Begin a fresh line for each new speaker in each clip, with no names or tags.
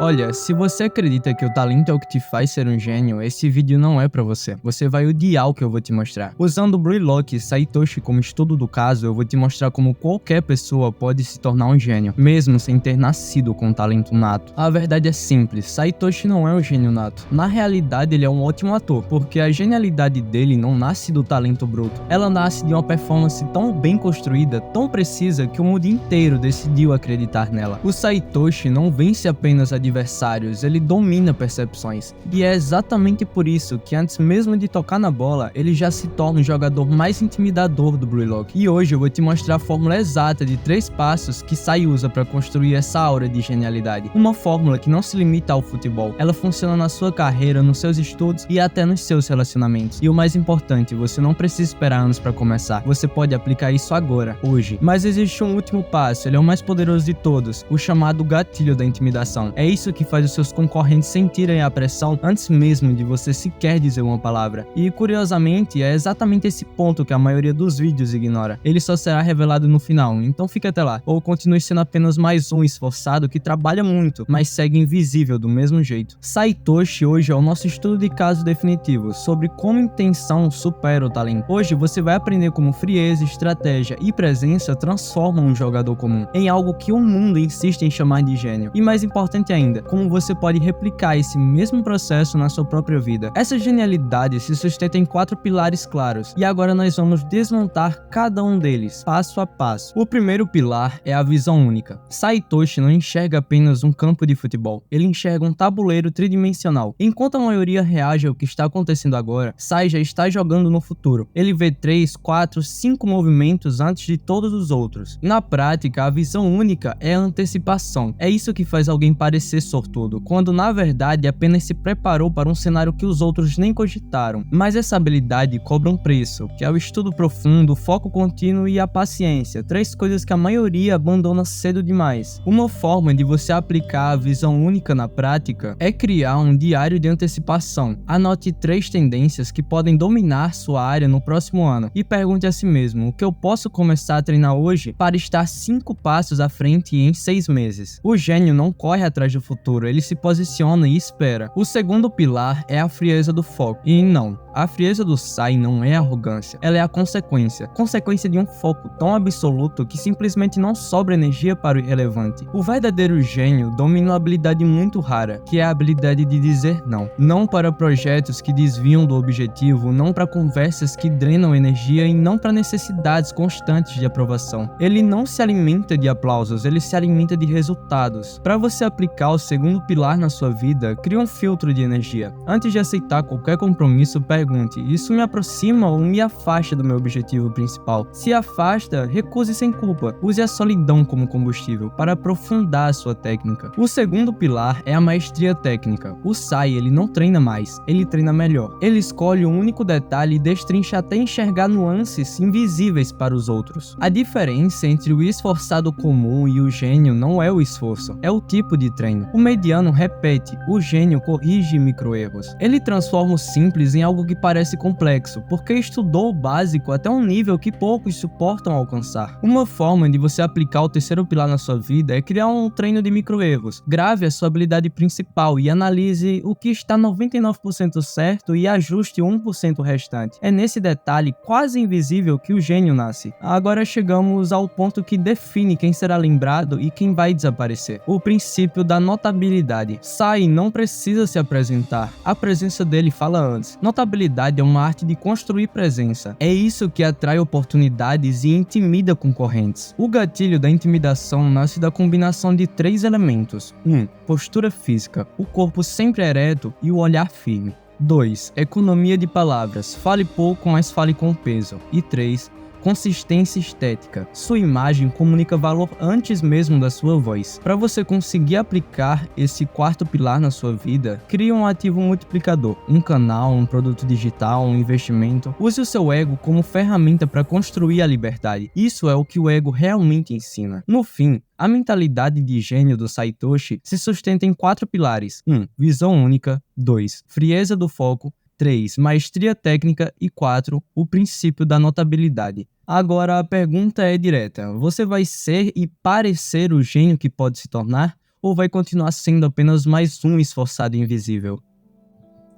Olha, se você acredita que o talento é o que te faz ser um gênio, esse vídeo não é pra você. Você vai odiar o que eu vou te mostrar. Usando o Bruylock e Satoshi como estudo do caso, eu vou te mostrar como qualquer pessoa pode se tornar um gênio, mesmo sem ter nascido com um talento nato. A verdade é simples, Satoshi não é um gênio nato. Na realidade, ele é um ótimo ator, porque a genialidade dele não nasce do talento bruto. Ela nasce de uma performance tão bem construída, tão precisa, que o mundo inteiro decidiu acreditar nela. O Satoshi não vence apenas adversários, ele domina percepções. E é exatamente por isso que antes mesmo de tocar na bola, ele já se torna o jogador mais intimidador do Bruylock. E hoje eu vou te mostrar a fórmula exata de 3 passos que Sai usa para construir essa aura de genialidade. Uma fórmula que não se limita ao futebol, ela funciona na sua carreira, nos seus estudos e até nos seus relacionamentos. E o mais importante, você não precisa esperar anos para começar, você pode aplicar isso agora, hoje. Mas existe um último passo, ele é o mais poderoso de todos, o chamado gatilho da intimidação. É isso que faz os seus concorrentes sentirem a pressão antes mesmo de você sequer dizer uma palavra. E curiosamente, é exatamente esse ponto que a maioria dos vídeos ignora. Ele só será revelado no final, então fica até lá. Ou continue sendo apenas mais um esforçado que trabalha muito, mas segue invisível do mesmo jeito. Satoshi hoje é o nosso estudo de caso definitivo sobre como intenção supera o talento. Hoje você vai aprender como frieza, estratégia e presença transformam um jogador comum em algo que o mundo insiste em chamar de gênio. E mais importante ainda, como você pode replicar esse mesmo processo na sua própria vida. Essa genialidade se sustenta em 4 pilares claros, e agora nós vamos desmontar cada um deles, passo a passo. O primeiro pilar é a visão única. Satoshi não enxerga apenas um campo de futebol, ele enxerga um tabuleiro tridimensional. Enquanto a maioria reage ao que está acontecendo agora, Sai já está jogando no futuro. Ele vê 3, 4, 5 movimentos antes de todos os outros. Na prática, a visão única é a antecipação. É isso que faz alguém parecer sortudo, quando na verdade apenas se preparou para um cenário que os outros nem cogitaram. Mas essa habilidade cobra um preço, que é o estudo profundo, o foco contínuo e a paciência, 3 coisas que a maioria abandona cedo demais. Uma forma de você aplicar a visão única na prática é criar um diário de antecipação. Anote 3 tendências que podem dominar sua área no próximo ano e pergunte a si mesmo: o que eu posso começar a treinar hoje para estar 5 passos à frente em 6 meses? O gênio não corre atrás do futuro, ele se posiciona e espera. O segundo pilar é a frieza do foco. E não, a frieza do Sai não é arrogância, ela é a consequência de um foco tão absoluto que simplesmente não sobra energia para o irrelevante. O verdadeiro gênio domina uma habilidade muito rara, que é a habilidade de dizer não. Não para projetos que desviam do objetivo, não para conversas que drenam energia e não para necessidades constantes de aprovação. Ele não se alimenta de aplausos, ele se alimenta de resultados. Para você aplicar o segundo pilar na sua vida, crie um filtro de energia. Antes de aceitar qualquer compromisso, pergunte: isso me aproxima ou me afasta do meu objetivo principal? Se afasta, recuse sem culpa. Use a solidão como combustível para aprofundar a sua técnica. O segundo pilar é a maestria técnica. O Sai, ele não treina mais, ele treina melhor. Ele escolhe um único detalhe e destrincha até enxergar nuances invisíveis para os outros. A diferença entre o esforçado comum e o gênio não é o esforço, é o tipo de treino. O mediano repete, o gênio corrige microerros. Ele transforma o simples em algo que parece complexo, porque estudou o básico até um nível que poucos suportam alcançar. Uma forma de você aplicar o terceiro pilar na sua vida é criar um treino de microerros. Grave a sua habilidade principal e analise o que está 99% certo e ajuste 1% restante. É nesse detalhe quase invisível que o gênio nasce. Agora chegamos ao ponto que define quem será lembrado e quem vai desaparecer. O princípio da notabilidade. Sai não precisa se apresentar, a presença dele fala antes. Notabilidade é uma arte de construir presença. É isso que atrai oportunidades e intimida concorrentes. O gatilho da intimidação nasce da combinação de 3 elementos. 1. Postura física. O corpo sempre ereto e o olhar firme. 2. Economia de palavras. Fale pouco, mas fale com peso. E 3. Consistência estética. Sua imagem comunica valor antes mesmo da sua voz. Para você conseguir aplicar esse quarto pilar na sua vida, crie um ativo multiplicador, um canal, um produto digital, um investimento. Use o seu ego como ferramenta para construir a liberdade. Isso é o que o ego realmente ensina. No fim, a mentalidade de gênio do Satoshi se sustenta em 4 pilares. 1. Visão única. 2. Frieza do foco. 3. Maestria técnica. E 4. O princípio da notabilidade. Agora a pergunta é direta: você vai ser e parecer o gênio que pode se tornar? ou vai continuar sendo apenas mais um esforçado invisível?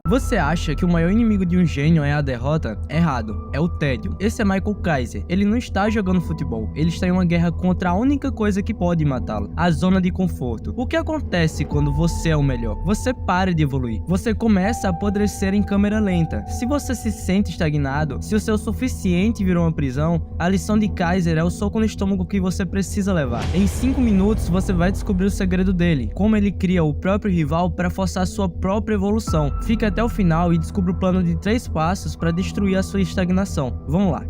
Você acha que o maior inimigo de um gênio é a derrota? Errado, é o tédio. Esse é Michael Kaiser. Ele não está jogando futebol, ele está em uma guerra contra a única coisa que pode matá-lo, a zona de conforto. O que acontece quando você é o melhor? Você para de evoluir, você começa a apodrecer em câmera lenta. Se você se sente estagnado, se o seu suficiente virou uma prisão, a lição de Kaiser é o soco no estômago que você precisa levar. Em 5 minutos você vai descobrir o segredo dele, como ele cria o próprio rival para forçar sua própria evolução. Fica até o final e descubra o plano de 3 passos para destruir a sua estagnação. Vamos lá!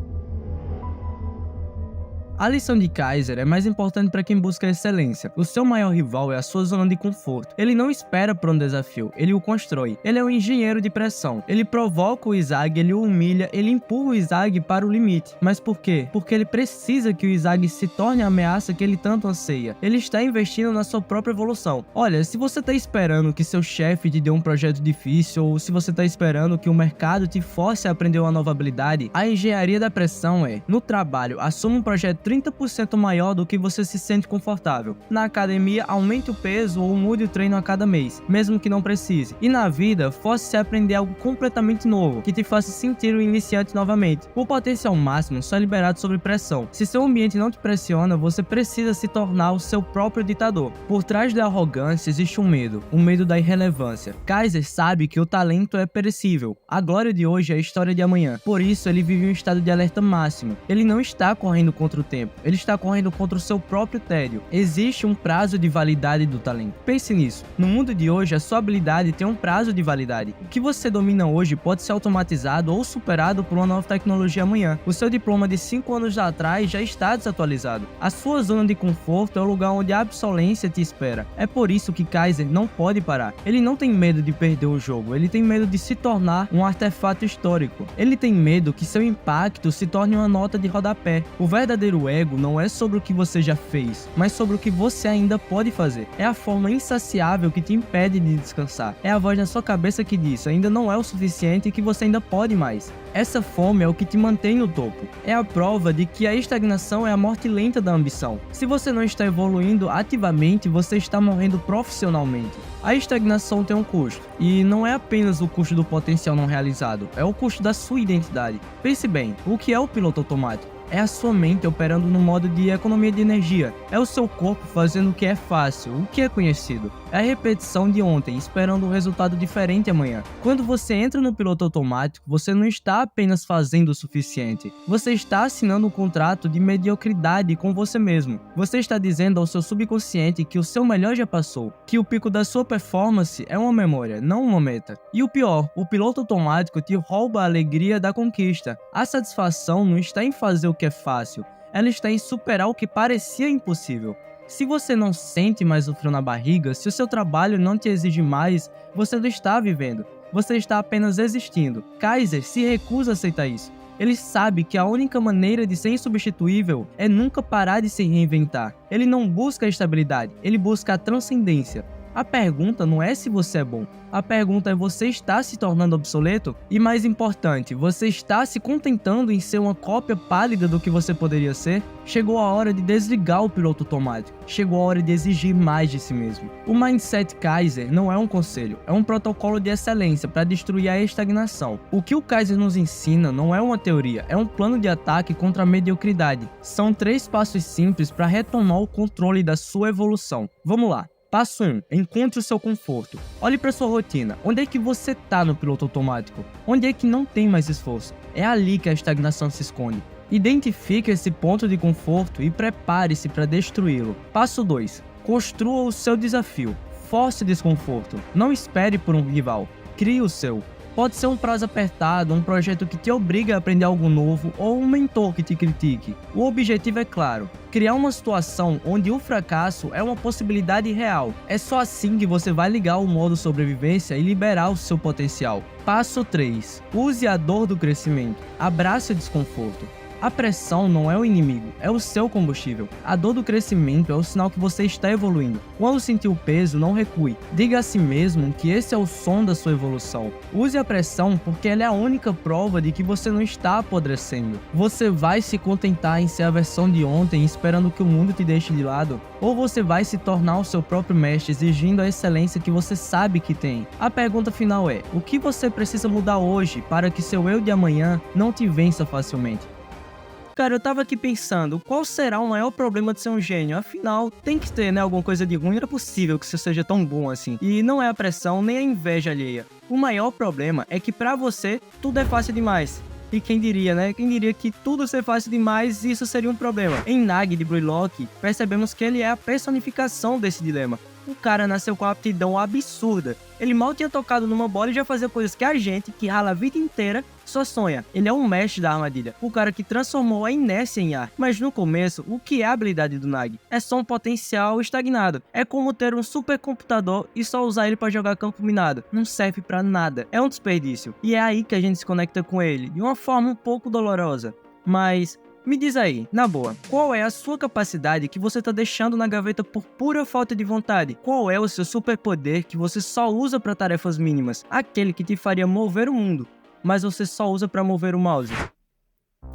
A lição de Kaiser é mais importante para quem busca excelência. O seu maior rival é a sua zona de conforto. Ele não espera por um desafio, ele o constrói. Ele é um engenheiro de pressão. Ele provoca o Izag, ele o humilha, ele empurra o Izag para o limite. Mas por quê? Porque ele precisa que o Izag se torne a ameaça que ele tanto anseia. Ele está investindo na sua própria evolução. Olha, se você está esperando que seu chefe te dê um projeto difícil, ou se você está esperando que o mercado te force a aprender uma nova habilidade, a engenharia da pressão é, no trabalho, assuma um projeto 30% maior do que você se sente confortável. Na academia, aumente o peso ou mude o treino a cada mês, mesmo que não precise. E na vida, force-se a aprender algo completamente novo, que te faça sentir o iniciante novamente. O potencial máximo só é liberado sob pressão. Se seu ambiente não te pressiona, você precisa se tornar o seu próprio ditador. Por trás da arrogância existe um medo, o medo da irrelevância. Kaiser sabe que o talento é perecível. A glória de hoje é a história de amanhã. Por isso, ele vive um estado de alerta máximo. Ele não está correndo contra o tempo. Ele está correndo contra o seu próprio tédio. Existe um prazo de validade do talento. Pense nisso. No mundo de hoje, a sua habilidade tem um prazo de validade. O que você domina hoje pode ser automatizado ou superado por uma nova tecnologia amanhã. O seu diploma de 5 anos atrás já está desatualizado. A sua zona de conforto é o lugar onde a obsolência te espera. É por isso que Kaiser não pode parar. Ele não tem medo de perder o jogo. Ele tem medo de se tornar um artefato histórico. Ele tem medo que seu impacto se torne uma nota de rodapé. O verdadeiro ego não é sobre o que você já fez, mas sobre o que você ainda pode fazer. É a forma insaciável que te impede de descansar. É a voz na sua cabeça que diz, ainda não é o suficiente e que você ainda pode mais. Essa fome é o que te mantém no topo. É a prova de que a estagnação é a morte lenta da ambição. Se você não está evoluindo ativamente, você está morrendo profissionalmente. A estagnação tem um custo, e não é apenas o custo do potencial não realizado, é o custo da sua identidade. Pense bem, o que é o piloto automático? É a sua mente operando no modo de economia de energia. É o seu corpo fazendo o que é fácil, o que é conhecido. É a repetição de ontem, esperando um resultado diferente amanhã. Quando você entra no piloto automático, você não está apenas fazendo o suficiente. Você está assinando um contrato de mediocridade com você mesmo. Você está dizendo ao seu subconsciente que o seu melhor já passou, que o pico da sua performance é uma memória, não uma meta. E o pior, o piloto automático te rouba a alegria da conquista. A satisfação não está em fazer o que é fácil, ela está em superar o que parecia impossível. Se você não sente mais o frio na barriga, se o seu trabalho não te exige mais, você não está vivendo, você está apenas existindo. Kaiser se recusa a aceitar isso. Ele sabe que a única maneira de ser insubstituível é nunca parar de se reinventar. Ele não busca a estabilidade, ele busca a transcendência. A pergunta não é se você é bom, a pergunta é você está se tornando obsoleto? E mais importante, você está se contentando em ser uma cópia pálida do que você poderia ser? Chegou a hora de desligar o piloto automático, chegou a hora de exigir mais de si mesmo. O Mindset Kaiser não é um conselho, é um protocolo de excelência para destruir a estagnação. O que o Kaiser nos ensina não é uma teoria, é um plano de ataque contra a mediocridade. São 3 passos simples para retomar o controle da sua evolução. Vamos lá! Passo 1. Encontre o seu conforto. Olhe para sua rotina. Onde é que você está no piloto automático? Onde é que não tem mais esforço? É ali que a estagnação se esconde. Identifique esse ponto de conforto e prepare-se para destruí-lo. Passo 2. Construa o seu desafio. Force o desconforto. Não espere por um rival. Crie o seu. Pode ser um prazo apertado, um projeto que te obriga a aprender algo novo ou um mentor que te critique. O objetivo é claro, criar uma situação onde o fracasso é uma possibilidade real. É só assim que você vai ligar o modo sobrevivência e liberar o seu potencial. Passo 3. Use a dor do crescimento. Abrace o desconforto. A pressão não é o inimigo, é o seu combustível. A dor do crescimento é o sinal que você está evoluindo. Quando sentir o peso, não recue. Diga a si mesmo que esse é o som da sua evolução. Use a pressão porque ela é a única prova de que você não está apodrecendo. Você vai se contentar em ser a versão de ontem esperando que o mundo te deixe de lado? Ou você vai se tornar o seu próprio mestre exigindo a excelência que você sabe que tem? A pergunta final é: o que você precisa mudar hoje para que seu eu de amanhã não te vença facilmente? Cara, eu tava aqui pensando, qual será o maior problema de ser um gênio? Afinal, tem que ter, né, alguma coisa de ruim, não era possível que você seja tão bom assim. E não é a pressão, nem a inveja alheia. O maior problema é que pra você, tudo é fácil demais. E quem diria, né? Quem diria que tudo ser fácil demais, isso seria um problema. Em Nag de Bruylock, percebemos que ele é a personificação desse dilema. O cara nasceu com uma aptidão absurda. Ele mal tinha tocado numa bola e já fazia coisas que a gente, que rala a vida inteira, só sonha. Ele é um mestre da armadilha, o cara que transformou a inércia em ar. Mas no começo, o que é a habilidade do Nag? É só um potencial estagnado. É como ter um supercomputador e só usar ele para jogar campo minado. Não serve para nada. É um desperdício. E é aí que a gente se conecta com ele, de uma forma um pouco dolorosa. Mas me diz aí, na boa, qual é a sua capacidade que você tá deixando na gaveta por pura falta de vontade? Qual é o seu superpoder que você só usa para tarefas mínimas? Aquele que te faria mover o mundo, mas você só usa para mover o mouse?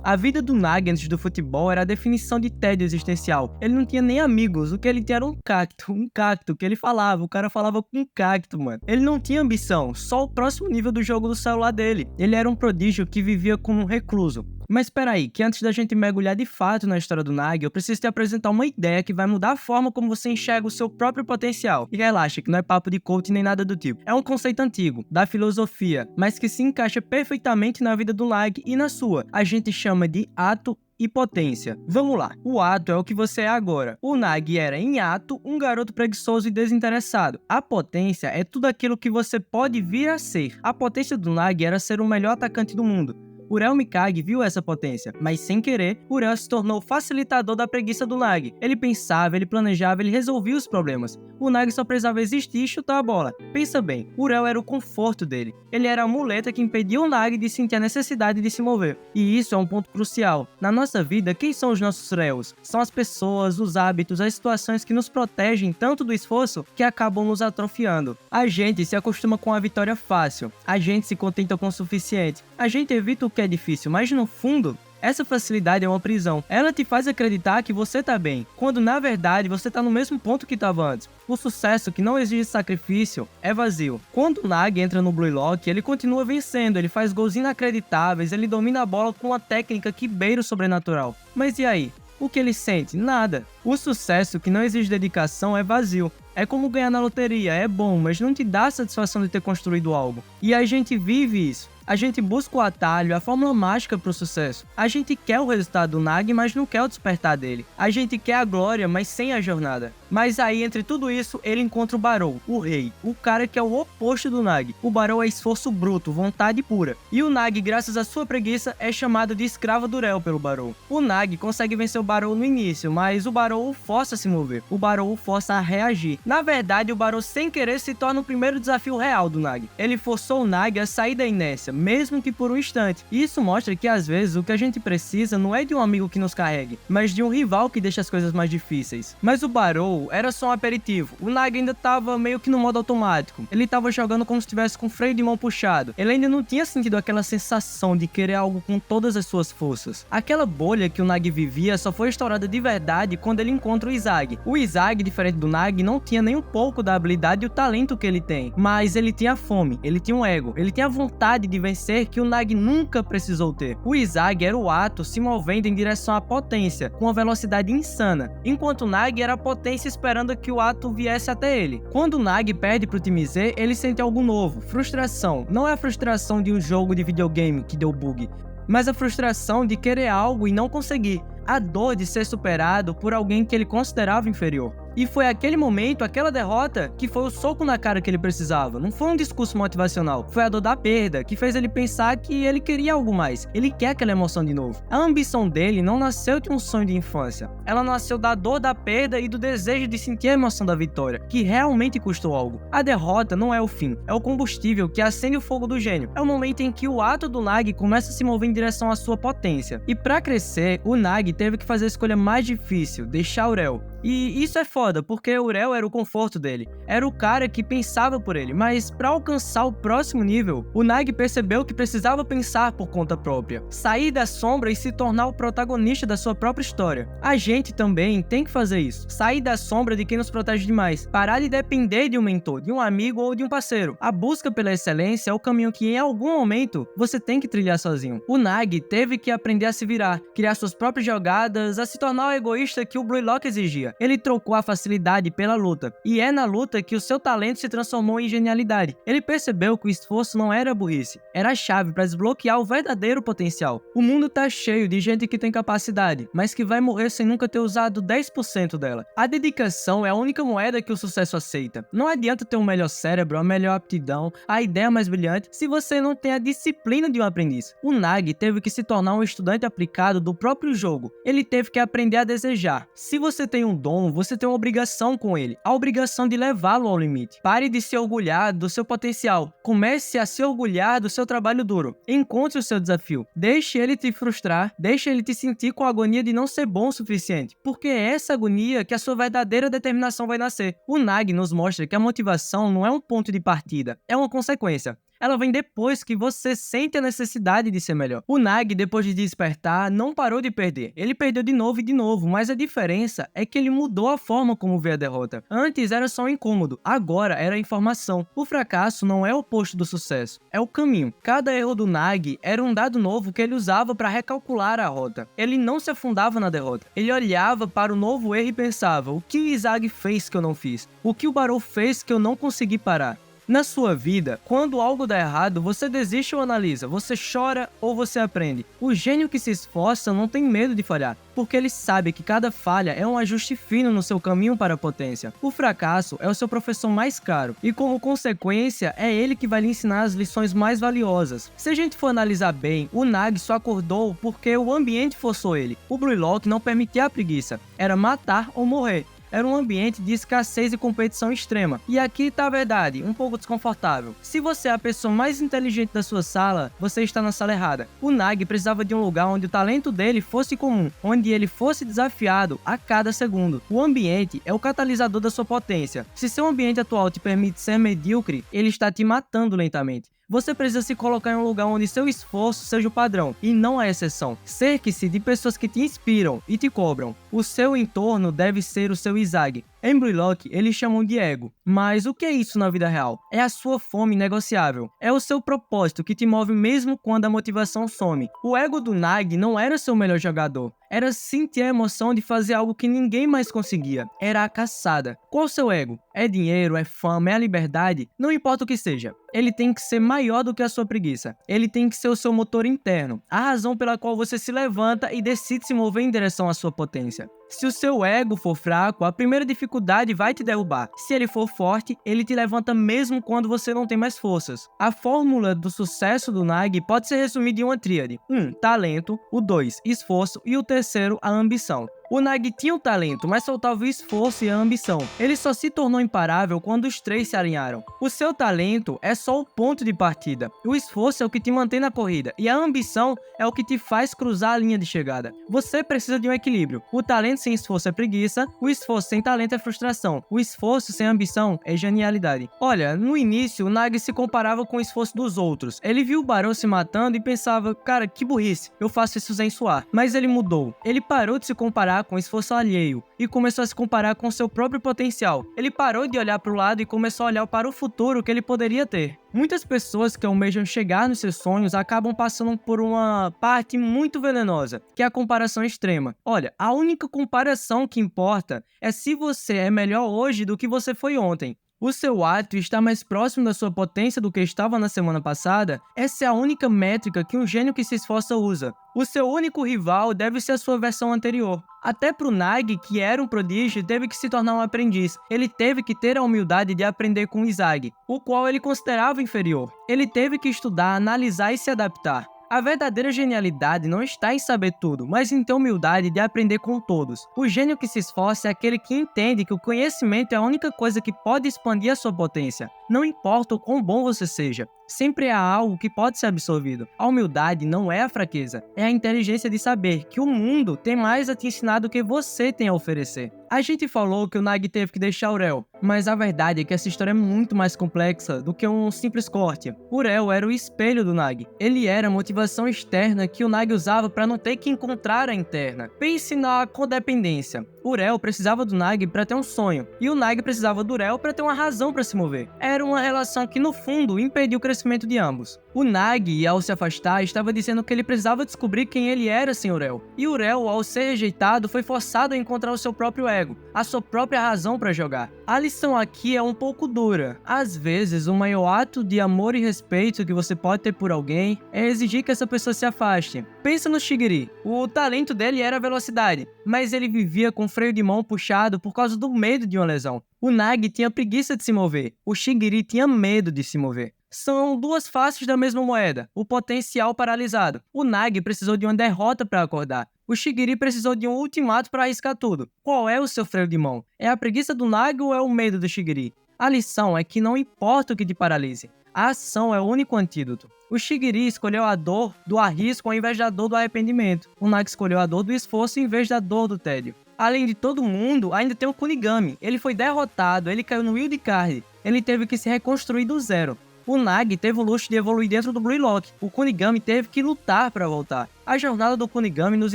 A vida do Nag antes do futebol era a definição de tédio existencial. Ele não tinha nem amigos, o que ele tinha era um cacto que ele falava, o cara falava com um cacto, mano. Ele não tinha ambição, só o próximo nível do jogo do celular dele. Ele era um prodígio que vivia como um recluso. Mas espera aí, que antes da gente mergulhar de fato na história do Nag, eu preciso te apresentar uma ideia que vai mudar a forma como você enxerga o seu próprio potencial. E relaxa, que não é papo de coach nem nada do tipo. É um conceito antigo, da filosofia, mas que se encaixa perfeitamente na vida do Nag e na sua. A gente chama de ato e potência. Vamos lá, o ato é o que você é agora. O Nag era, em ato, um garoto preguiçoso e desinteressado. A potência é tudo aquilo que você pode vir a ser. A potência do Nag era ser o melhor atacante do mundo. Urel Mikage viu essa potência, mas sem querer, Urel se tornou facilitador da preguiça do Nag. Ele pensava, ele planejava, ele resolvia os problemas. O Nag só precisava existir e chutar a bola. Pensa bem, Urel era o conforto dele. Ele era a muleta que impedia o Nag de sentir a necessidade de se mover. E isso é um ponto crucial. Na nossa vida, quem são os nossos réus? São as pessoas, os hábitos, as situações que nos protegem tanto do esforço que acabam nos atrofiando. A gente se acostuma com a vitória fácil. A gente se contenta com o suficiente. A gente evita o que é difícil, mas no fundo, essa facilidade é uma prisão. Ela te faz acreditar que você tá bem, quando na verdade você tá no mesmo ponto que estava antes. O sucesso que não exige sacrifício é vazio. Quando o Nag entra no Bruylock, ele continua vencendo, ele faz gols inacreditáveis, ele domina a bola com uma técnica que beira o sobrenatural. Mas e aí? O que ele sente? Nada. O sucesso que não exige dedicação é vazio. É como ganhar na loteria, é bom, mas não te dá a satisfação de ter construído algo. E a gente vive isso. A gente busca o atalho, a fórmula mágica para o sucesso. A gente quer o resultado do Nag, mas não quer o despertar dele. A gente quer a glória, mas sem a jornada. Mas aí, entre tudo isso, ele encontra o Barou, o rei, o cara que é o oposto do Nag. O Barou é esforço bruto, vontade pura. E o Nag, graças à sua preguiça, é chamado de escravo do Urel pelo Barou. O Nag consegue vencer o Barou no início, mas o Barou o força a se mover. O Barou o força a reagir. Na verdade, o Barou sem querer se torna o primeiro desafio real do Nag. Ele forçou o Nag a sair da inércia, mesmo que por um instante. Isso mostra que às vezes o que a gente precisa não é de um amigo que nos carregue, mas de um rival que deixa as coisas mais difíceis. Mas o Barou era só um aperitivo. O Nag ainda tava meio que no modo automático. Ele tava jogando como se estivesse com o freio de mão puxado. Ele ainda não tinha sentido aquela sensação de querer algo com todas as suas forças. Aquela bolha que o Nag vivia só foi estourada de verdade quando ele encontra o Izag. O Izag, diferente do Nag, não tinha nem um pouco da habilidade e o talento que ele tem, mas ele tinha fome, ele tinha um ego, ele tinha a vontade de vencer que o Nag nunca precisou ter. O Izag era o ato se movendo em direção à potência, com uma velocidade insana, enquanto o Nag era a potência esperando que o ato viesse até ele. Quando o Nag perde pro time Z, ele sente algo novo, frustração. Não é a frustração de um jogo de videogame que deu bug, mas a frustração de querer algo e não conseguir, a dor de ser superado por alguém que ele considerava inferior. E foi aquele momento, aquela derrota, que foi o soco na cara que ele precisava. Não foi um discurso motivacional, foi a dor da perda que fez ele pensar que ele queria algo mais. Ele quer aquela emoção de novo. A ambição dele não nasceu de um sonho de infância. Ela nasceu da dor da perda e do desejo de sentir a emoção da vitória, que realmente custou algo. A derrota não é o fim, é o combustível que acende o fogo do gênio. É o momento em que o ato do Nagi começa a se mover em direção à sua potência. E para crescer, o Nagi teve que fazer a escolha mais difícil, deixar Urel. E isso é foda, porque Urel era o conforto dele, era o cara que pensava por ele, mas para alcançar o próximo nível, o Nagi percebeu que precisava pensar por conta própria, sair da sombra e se tornar o protagonista da sua própria história. A gente também tem que fazer isso, sair da sombra de quem nos protege demais, parar de depender de um mentor, de um amigo ou de um parceiro. A busca pela excelência é o caminho que em algum momento você tem que trilhar sozinho. O Nagi teve que aprender a se virar, criar suas próprias jogadas, a se tornar o egoísta que o Blue Lock exigia. Ele trocou a facilidade pela luta, e é na luta que o seu talento se transformou em genialidade. Ele percebeu que o esforço não era burrice, era a chave para desbloquear o verdadeiro potencial. O mundo tá cheio de gente que tem capacidade, mas que vai morrer sem nunca ter usado 10% dela. A dedicação é a única moeda que o sucesso aceita. Não adianta ter um melhor cérebro, a melhor aptidão, a ideia mais brilhante, se você não tem a disciplina de um aprendiz. O Nagi teve que se tornar um estudante aplicado do próprio jogo. Ele teve que aprender a desejar. Se você tem um dom, você tem uma obrigação com ele, a obrigação de levá-lo ao limite. Pare de se orgulhar do seu potencial, comece a se orgulhar do seu trabalho duro. Encontre o seu desafio, deixe ele te frustrar, deixe ele te sentir com a agonia de não ser bom o suficiente, porque é essa agonia que a sua verdadeira determinação vai nascer. O Nagi nos mostra que a motivação não é um ponto de partida, é uma consequência. Ela vem depois que você sente a necessidade de ser melhor. O Nagi, depois de despertar, não parou de perder. Ele perdeu de novo e de novo, mas a diferença é que ele mudou a forma como vê a derrota. Antes era só um incômodo, agora era informação. O fracasso não é o oposto do sucesso, é o caminho. Cada erro do Nagi era um dado novo que ele usava para recalcular a rota. Ele não se afundava na derrota. Ele olhava para o novo erro e pensava: o que o Izagi fez que eu não fiz? O que o Barou fez que eu não consegui parar? Na sua vida, quando algo dá errado, você desiste ou analisa, você chora ou você aprende. O gênio que se esforça não tem medo de falhar, porque ele sabe que cada falha é um ajuste fino no seu caminho para a potência. O fracasso é o seu professor mais caro, e como consequência, é ele que vai lhe ensinar as lições mais valiosas. Se a gente for analisar bem, o Nagi só acordou porque o ambiente forçou ele. O Blue Lock não permitia a preguiça, era matar ou morrer. Era um ambiente de escassez e competição extrema. E aqui tá a verdade, um pouco desconfortável. Se você é a pessoa mais inteligente da sua sala, você está na sala errada. O Nagi precisava de um lugar onde o talento dele fosse comum, onde ele fosse desafiado a cada segundo. O ambiente é o catalisador da sua potência. Se seu ambiente atual te permite ser medíocre, ele está te matando lentamente. Você precisa se colocar em um lugar onde seu esforço seja o padrão, e não a exceção. Cerque-se de pessoas que te inspiram e te cobram. O seu entorno deve ser o seu Izagi. Em Blue Lock, eles chamam de ego. Mas o que é isso na vida real? É a sua fome negociável. É o seu propósito que te move mesmo quando a motivação some. O ego do Nagi não era seu melhor jogador. Era sentir a emoção de fazer algo que ninguém mais conseguia. Era a caçada. Qual o seu ego? É dinheiro, é fama, é a liberdade? Não importa o que seja. Ele tem que ser maior do que a sua preguiça. Ele tem que ser o seu motor interno. A razão pela qual você se levanta e decide se mover em direção à sua potência. Se o seu ego for fraco, a primeira dificuldade vai te derrubar. Se ele for forte, ele te levanta mesmo quando você não tem mais forças. A fórmula do sucesso do Nagi pode ser resumida em uma tríade. 1. Talento. O 2. Esforço. E o terceiro, a ambição. O Nagi tinha o talento, mas faltava o esforço e a ambição. Ele só se tornou imparável quando os três se alinharam. O seu talento é só o ponto de partida. O esforço é o que te mantém na corrida. E a ambição é o que te faz cruzar a linha de chegada. Você precisa de um equilíbrio. O talento sem esforço é preguiça. O esforço sem talento é frustração. O esforço sem ambição é genialidade. Olha, no início, o Nagi se comparava com o esforço dos outros. Ele viu o Barão se matando e pensava: cara, que burrice, eu faço isso sem suar. Mas ele mudou. Ele parou de se comparar com o esforço alheio e começou a se comparar com seu próprio potencial. Ele parou de olhar para o lado e começou a olhar para o futuro que ele poderia ter. Muitas pessoas que almejam chegar nos seus sonhos acabam passando por uma parte muito venenosa, que é a comparação extrema. Olha, a única comparação que importa é se você é melhor hoje do que você foi ontem. O seu ato está mais próximo da sua potência do que estava na semana passada? Essa é a única métrica que um gênio que se esforça usa. O seu único rival deve ser a sua versão anterior. Até pro Nagi, que era um prodígio, teve que se tornar um aprendiz. Ele teve que ter a humildade de aprender com Izagi, o qual ele considerava inferior. Ele teve que estudar, analisar e se adaptar. A verdadeira genialidade não está em saber tudo, mas em ter humildade de aprender com todos. O gênio que se esforça é aquele que entende que o conhecimento é a única coisa que pode expandir a sua potência. Não importa o quão bom você seja, sempre há algo que pode ser absorvido. A humildade não é a fraqueza, é a inteligência de saber que o mundo tem mais a te ensinar do que você tem a oferecer. A gente falou que o Nagi teve que deixar o Rel, mas a verdade é que essa história é muito mais complexa do que um simples corte. O Rel era o espelho do Nagi. Ele era a motivação externa que o Nagi usava para não ter que encontrar a interna. Pense na codependência. O Rel precisava do Nagi para ter um sonho, e o Nagi precisava do Rel para ter uma razão para se mover. Era uma relação que, no fundo, impedia o crescimento de ambos. O Nagi, ao se afastar, estava dizendo que ele precisava descobrir quem ele era sem o Rel. E o Rel, ao ser rejeitado, foi forçado a encontrar o seu próprio ego, a sua própria razão para jogar. A lição aqui é um pouco dura. Às vezes, o maior ato de amor e respeito que você pode ter por alguém é exigir que essa pessoa se afaste. Pensa no Shigiri. O talento dele era a velocidade, mas ele vivia com freio de mão puxado por causa do medo de uma lesão. O Nagi tinha preguiça de se mover, o Shigiri tinha medo de se mover. São duas faces da mesma moeda, o potencial paralisado. O Nagi precisou de uma derrota para acordar. O Shigiri precisou de um ultimato para arriscar tudo. Qual é o seu freio de mão? É a preguiça do Nagi ou é o medo do Shigiri? A lição é que não importa o que te paralise, a ação é o único antídoto. O Shigiri escolheu a dor do arrisco ao invés da dor do arrependimento. O Nagi escolheu a dor do esforço em vez da dor do tédio. Além de todo mundo, ainda tem o Kunigami. Ele foi derrotado, ele caiu no Wild Card. Ele teve que se reconstruir do zero. O Nagi teve o luxo de evoluir dentro do Blue Lock. O Kunigami teve que lutar para voltar. A jornada do Kunigami nos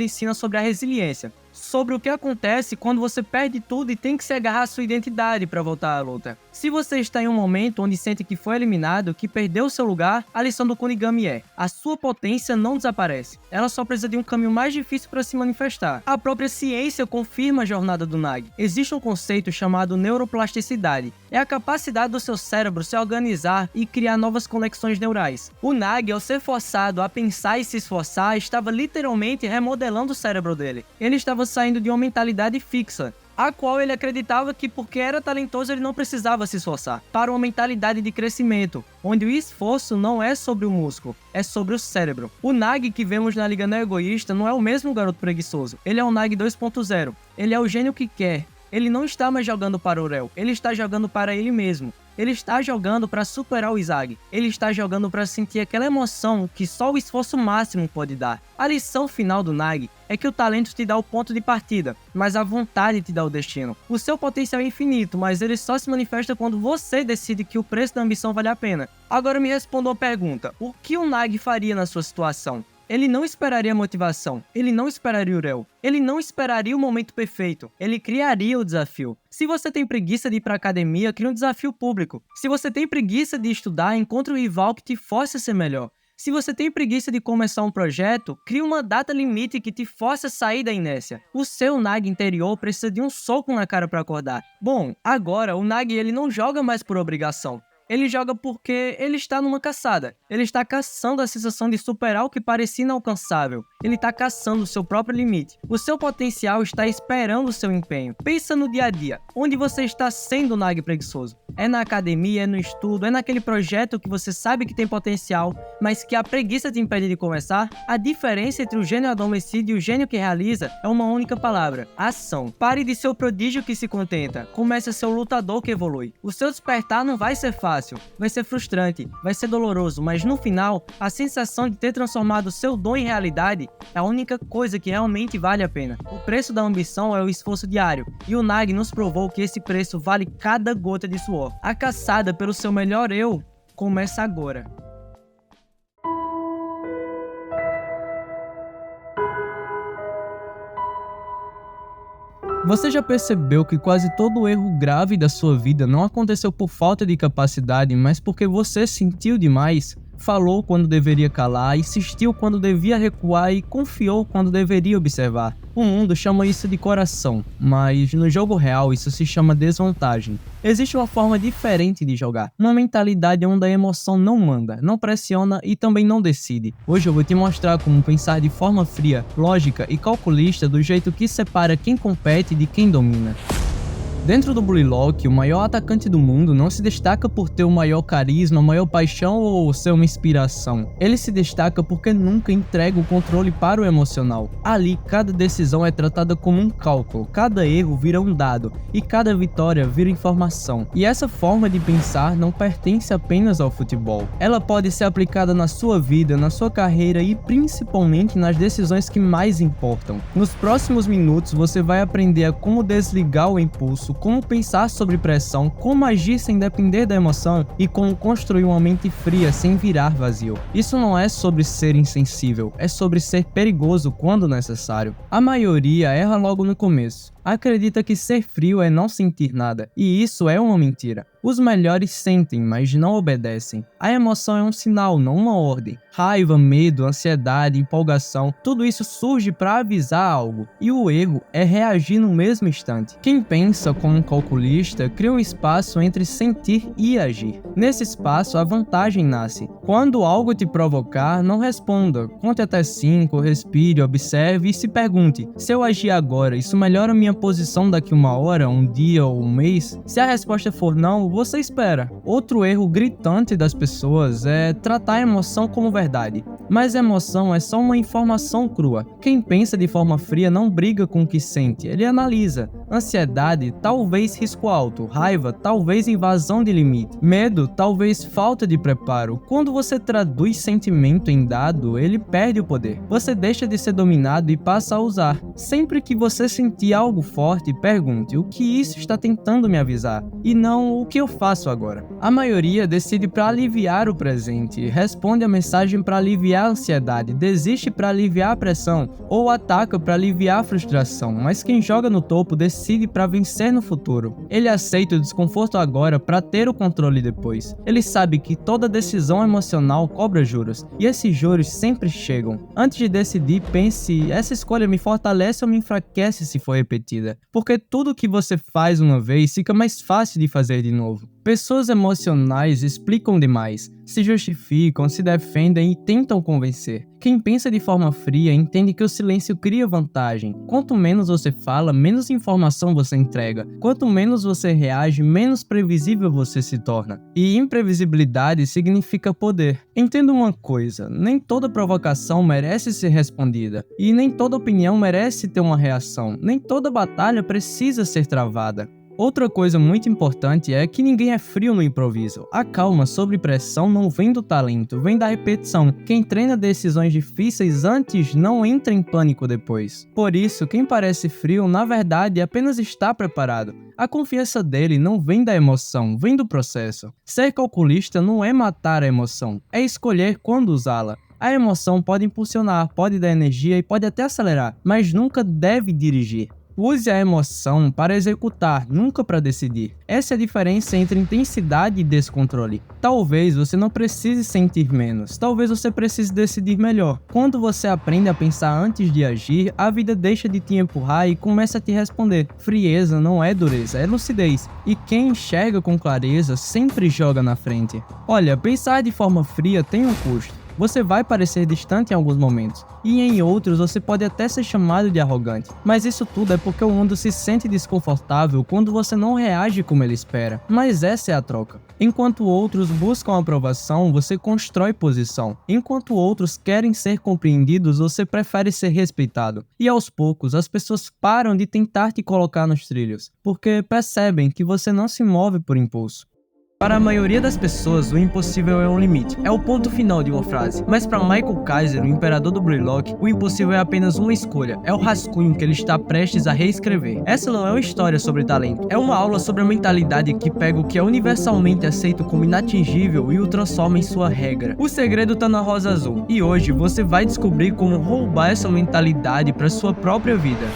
ensina sobre a resiliência, sobre o que acontece quando você perde tudo e tem que se agarrar à sua identidade para voltar à luta. Se você está em um momento onde sente que foi eliminado, que perdeu seu lugar, a lição do Kunigami é: a sua potência não desaparece, ela só precisa de um caminho mais difícil para se manifestar. A própria ciência confirma a jornada do Nagi. Existe um conceito chamado neuroplasticidade. É a capacidade do seu cérebro se organizar e criar novas conexões neurais. O Nagi, ao ser forçado a pensar e se esforçar, estava literalmente remodelando o cérebro dele. Ele estava saindo de uma mentalidade fixa, a qual ele acreditava que porque era talentoso ele não precisava se esforçar, para uma mentalidade de crescimento, onde o esforço não é sobre o músculo, é sobre o cérebro. O Nagi que vemos na Liga Não Egoísta não é o mesmo garoto preguiçoso, ele é o Nagi 2.0, ele é o gênio que quer. Ele não está mais jogando para o Rel, ele está jogando para ele mesmo. Ele está jogando para superar o Izagi. Ele está jogando para sentir aquela emoção que só o esforço máximo pode dar. A lição final do Nagi é que o talento te dá o ponto de partida, mas a vontade te dá o destino. O seu potencial é infinito, mas ele só se manifesta quando você decide que o preço da ambição vale a pena. Agora me responda uma pergunta: o que o Nagi faria na sua situação? Ele não esperaria motivação, ele não esperaria o Rel, ele não esperaria o momento perfeito, ele criaria o desafio. Se você tem preguiça de ir para academia, crie um desafio público. Se você tem preguiça de estudar, encontre um rival que te force a ser melhor. Se você tem preguiça de começar um projeto, crie uma data limite que te force a sair da inércia. O seu Nagi interior precisa de um soco na cara para acordar. Bom, agora o Nagi ele não joga mais por obrigação. Ele joga porque ele está numa caçada. Ele está caçando a sensação de superar o que parecia inalcançável. Ele está caçando o seu próprio limite. O seu potencial está esperando o seu empenho. Pensa no dia a dia. Onde você está sendo o Nagi preguiçoso? É na academia, é no estudo, é naquele projeto que você sabe que tem potencial, mas que a preguiça te impede de começar? A diferença entre o gênio adormecido e o gênio que realiza é uma única palavra: ação. Pare de ser o prodígio que se contenta. Comece a ser o lutador que evolui. O seu despertar não vai ser fácil, vai ser frustrante, vai ser doloroso, mas no final, a sensação de ter transformado o seu dom em realidade é a única coisa que realmente vale a pena. O preço da ambição é o esforço diário, e o Nagi nos provou que esse preço vale cada gota de suor. A caçada pelo seu melhor eu começa agora. Você já percebeu que quase todo erro grave da sua vida não aconteceu por falta de capacidade, mas porque você sentiu demais? falou quando deveria calar, insistiu quando devia recuar e confiou quando deveria observar. O mundo chama isso de coração, mas no jogo real isso se chama desvantagem. Existe uma forma diferente de jogar, uma mentalidade onde a emoção não manda, não pressiona e também não decide. Hoje eu vou te mostrar como pensar de forma fria, lógica e calculista do jeito que separa quem compete de quem domina. Dentro do Blue Lock, o maior atacante do mundo não se destaca por ter o maior carisma, a maior paixão ou ser uma inspiração. Ele se destaca porque nunca entrega o controle para o emocional. Ali, cada decisão é tratada como um cálculo, cada erro vira um dado e cada vitória vira informação. E essa forma de pensar não pertence apenas ao futebol. Ela pode ser aplicada na sua vida, na sua carreira e principalmente nas decisões que mais importam. Nos próximos minutos você vai aprender a como desligar o impulso, como pensar sobre pressão, como agir sem depender da emoção e como construir uma mente fria sem virar vazio. Isso não é sobre ser insensível, é sobre ser perigoso quando necessário. A maioria erra logo no começo. Acredita que ser frio é não sentir nada, e isso é uma mentira. Os melhores sentem, mas não obedecem. A emoção é um sinal, não uma ordem. Raiva, medo, ansiedade, empolgação, tudo isso surge para avisar algo, e o erro é reagir no mesmo instante. Quem pensa como um calculista cria um espaço entre sentir e agir. Nesse espaço, a vantagem nasce. Quando algo te provocar, não responda. Conte até 5, respire, observe e se pergunte: se eu agir agora, isso melhora minha posição daqui uma hora, um dia ou um mês? Se a resposta for não, você espera. Outro erro gritante das pessoas é tratar a emoção como verdade. Mas a emoção é só uma informação crua. Quem pensa de forma fria não briga com o que sente, ele analisa. Ansiedade, talvez risco alto. Raiva, talvez invasão de limite. Medo, talvez falta de preparo. Quando você traduz sentimento em dado, ele perde o poder. Você deixa de ser dominado e passa a usar. Sempre que você sentir algo forte, pergunte: o que isso está tentando me avisar? E não o que eu faço agora. A maioria decide para aliviar o presente, responde a mensagem para aliviar a ansiedade, desiste para aliviar a pressão ou ataca para aliviar a frustração, mas quem joga no topo decide para vencer no futuro. Ele aceita o desconforto agora para ter o controle depois. Ele sabe que toda decisão emocional cobra juros, e esses juros sempre chegam. Antes de decidir, pense: essa escolha me fortalece ou me enfraquece se for repetida? Porque tudo que você faz uma vez fica mais fácil de fazer de novo. Pessoas emocionais explicam demais, se justificam, se defendem e tentam convencer. Quem pensa de forma fria entende que o silêncio cria vantagem. Quanto menos você fala, menos informação você entrega. Quanto menos você reage, menos previsível você se torna. E imprevisibilidade significa poder. Entenda uma coisa: nem toda provocação merece ser respondida. E nem toda opinião merece ter uma reação. Nem toda batalha precisa ser travada. Outra coisa muito importante é que ninguém é frio no improviso. A calma sob pressão não vem do talento, vem da repetição. Quem treina decisões difíceis antes não entra em pânico depois. Por isso, quem parece frio, na verdade, apenas está preparado. A confiança dele não vem da emoção, vem do processo. Ser calculista não é matar a emoção, é escolher quando usá-la. A emoção pode impulsionar, pode dar energia e pode até acelerar, mas nunca deve dirigir. Use a emoção para executar, nunca para decidir. Essa é a diferença entre intensidade e descontrole. Talvez você não precise sentir menos, talvez você precise decidir melhor. Quando você aprende a pensar antes de agir, a vida deixa de te empurrar e começa a te responder. Frieza não é dureza, é lucidez. E quem enxerga com clareza sempre joga na frente. Olha, pensar de forma fria tem um custo. Você vai parecer distante em alguns momentos, e em outros você pode até ser chamado de arrogante, mas isso tudo é porque o mundo se sente desconfortável quando você não reage como ele espera. Mas essa é a troca. Enquanto outros buscam aprovação, você constrói posição. Enquanto outros querem ser compreendidos, você prefere ser respeitado. E aos poucos, as pessoas param de tentar te colocar nos trilhos, porque percebem que você não se move por impulso. Para a maioria das pessoas, o impossível é um limite, é o ponto final de uma frase. Mas para Michael Kaiser, o imperador do Blue Lock, o impossível é apenas uma escolha, é o rascunho que ele está prestes a reescrever. Essa não é uma história sobre talento, é uma aula sobre a mentalidade que pega o que é universalmente aceito como inatingível e o transforma em sua regra. O segredo tá na Rosa Azul, e hoje você vai descobrir como roubar essa mentalidade para sua própria vida.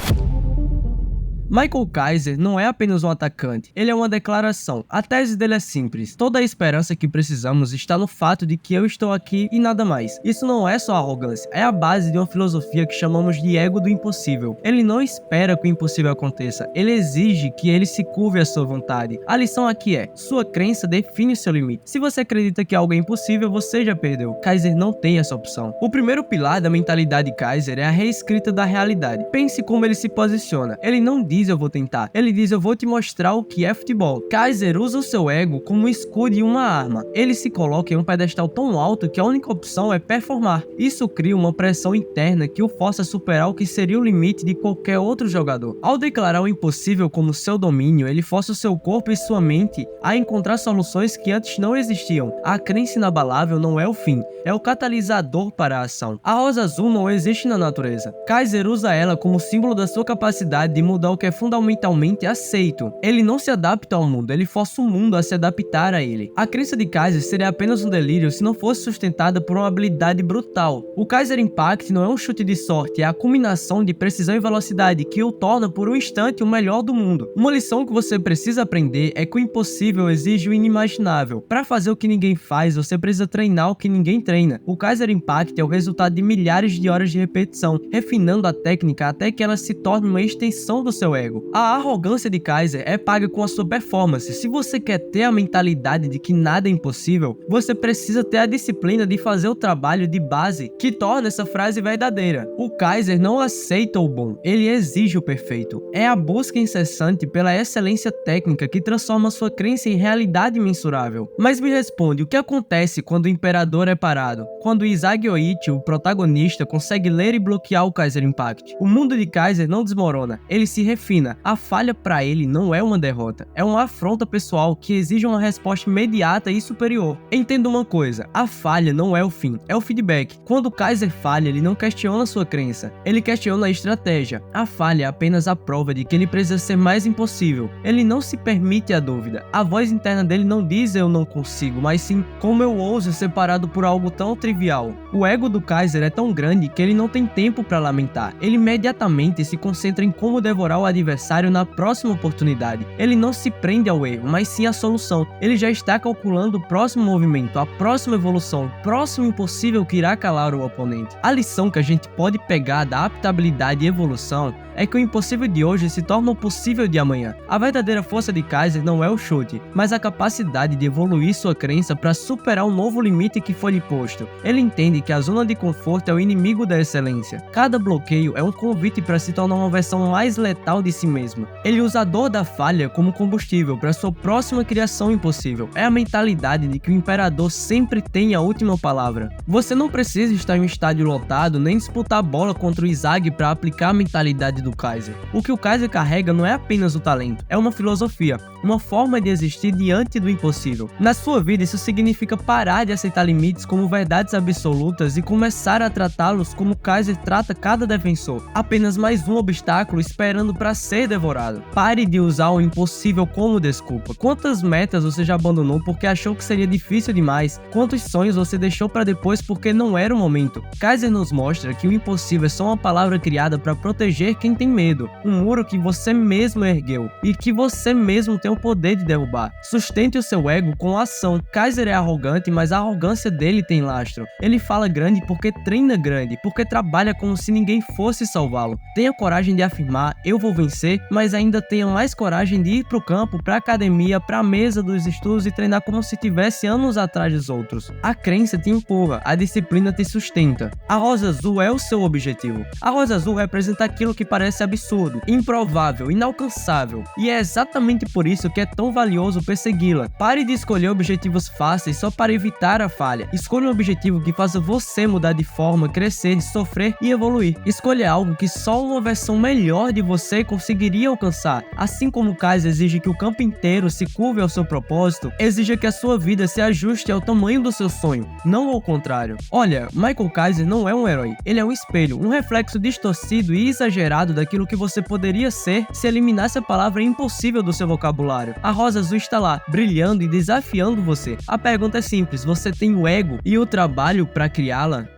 Michael Kaiser não é apenas um atacante, ele é uma declaração. A tese dele é simples: toda a esperança que precisamos está no fato de que eu estou aqui e nada mais. Isso não é só arrogância, é a base de uma filosofia que chamamos de ego do impossível. Ele não espera que o impossível aconteça, ele exige que ele se curve à sua vontade. A lição aqui é: sua crença define seu limite. Se você acredita que algo é impossível, você já perdeu. Kaiser não tem essa opção. O primeiro pilar da mentalidade Kaiser é a reescrita da realidade. Pense como ele se posiciona. Ele não diz eu vou tentar, ele diz eu vou te mostrar o que é futebol. Kaiser usa o seu ego como um escudo e uma arma. Ele se coloca em um pedestal tão alto que a única opção é performar. Isso cria uma pressão interna que o força a superar o que seria o limite de qualquer outro jogador. Ao declarar o impossível como seu domínio, ele força o seu corpo e sua mente a encontrar soluções que antes não existiam. A crença inabalável não é o fim, é o catalisador para a ação. A rosa azul não existe na natureza. Kaiser usa ela como símbolo da sua capacidade de mudar o que é fundamentalmente aceito. Ele não se adapta ao mundo, ele força o mundo a se adaptar a ele. A crença de Kaiser seria apenas um delírio se não fosse sustentada por uma habilidade brutal. O Kaiser Impact não é um chute de sorte, é a combinação de precisão e velocidade que o torna por um instante o melhor do mundo. Uma lição que você precisa aprender é que o impossível exige o inimaginável. Para fazer o que ninguém faz, você precisa treinar o que ninguém treina. O Kaiser Impact é o resultado de milhares de horas de repetição, refinando a técnica até que ela se torne uma extensão do seu ego. A arrogância de Kaiser é paga com a sua performance. Se você quer ter a mentalidade de que nada é impossível, você precisa ter a disciplina de fazer o trabalho de base que torna essa frase verdadeira. O Kaiser não aceita o bom, ele exige o perfeito. É a busca incessante pela excelência técnica que transforma sua crença em realidade mensurável. Mas me responde, o que acontece quando o imperador é parado? Quando Isagi Oichi, o protagonista, consegue ler e bloquear o Kaiser Impact. O mundo de Kaiser não desmorona, ele se refina. A falha para ele não é uma derrota, é uma afronta pessoal que exige uma resposta imediata e superior. Entenda uma coisa, a falha não é o fim, é o feedback. Quando o Kaiser falha, ele não questiona sua crença, ele questiona a estratégia. A falha é apenas a prova de que ele precisa ser mais impossível. Ele não se permite a dúvida. A voz interna dele não diz eu não consigo, mas sim como eu ouso ser parado por algo tão trivial. O ego do Kaiser é tão grande que ele não tem tempo para lamentar. Ele imediatamente se concentra em como devorar o adversário na próxima oportunidade. Ele não se prende ao erro, mas sim à solução. Ele já está calculando o próximo movimento, a próxima evolução, o próximo impossível que irá calar o oponente. A lição que a gente pode pegar da adaptabilidade e evolução é que o impossível de hoje se torna o possível de amanhã. A verdadeira força de Kaiser não é o chute, mas a capacidade de evoluir sua crença para superar um novo limite que foi lhe posto. Ele entende que a zona de conforto é o inimigo da excelência. Cada bloqueio é um convite para se tornar uma versão mais letal de si mesmo. Ele usa a dor da falha como combustível para sua próxima criação impossível. É a mentalidade de que o imperador sempre tem a última palavra. Você não precisa estar em um estádio lotado nem disputar a bola contra o Isagi para aplicar a mentalidade do Kaiser. O que o Kaiser carrega não é apenas o talento, é uma filosofia, uma forma de existir diante do impossível. Na sua vida, isso significa parar de aceitar limites como verdades absolutas e começar a tratá-los como Kaiser trata cada defensor, apenas mais um obstáculo esperando para ser devorado. Pare de usar o impossível como desculpa. Quantas metas você já abandonou porque achou que seria difícil demais? Quantos sonhos você deixou para depois porque não era o momento? Kaiser nos mostra que o impossível é só uma palavra criada para proteger quem tem medo, um muro que você mesmo ergueu e que você mesmo tem o poder de derrubar. Sustente o seu ego com ação. Kaiser é arrogante, mas a arrogância dele tem lastro. Ele fala grande porque treina grande, porque trabalha como se ninguém fosse salvá-lo. Tenha coragem de afirmar, eu vou vencer, mas ainda tenha mais coragem de ir pro campo, pra academia, pra mesa dos estudos e treinar como se tivesse anos atrás dos outros. A crença te empurra, a disciplina te sustenta. A rosa azul é o seu objetivo. A rosa azul representa aquilo que parece absurdo, improvável, inalcançável, e é exatamente por isso que é tão valioso persegui-la. Pare de escolher objetivos fáceis só para evitar a falha. Escolha um objetivo que faça você mudar de forma, crescer, sofrer e evoluir. Escolha algo que só uma versão melhor de você conseguiria alcançar. Assim como o Kaiser exige que o campo inteiro se curve ao seu propósito, exija que a sua vida se ajuste ao tamanho do seu sonho, não ao contrário. Olha, Michael Kaiser não é um herói, ele é um espelho, um reflexo distorcido e exagerado daquilo que você poderia ser se eliminasse a palavra impossível do seu vocabulário. A rosa azul está lá, brilhando e desafiando você. A pergunta é simples, você tem o ego e o trabalho para criá-la?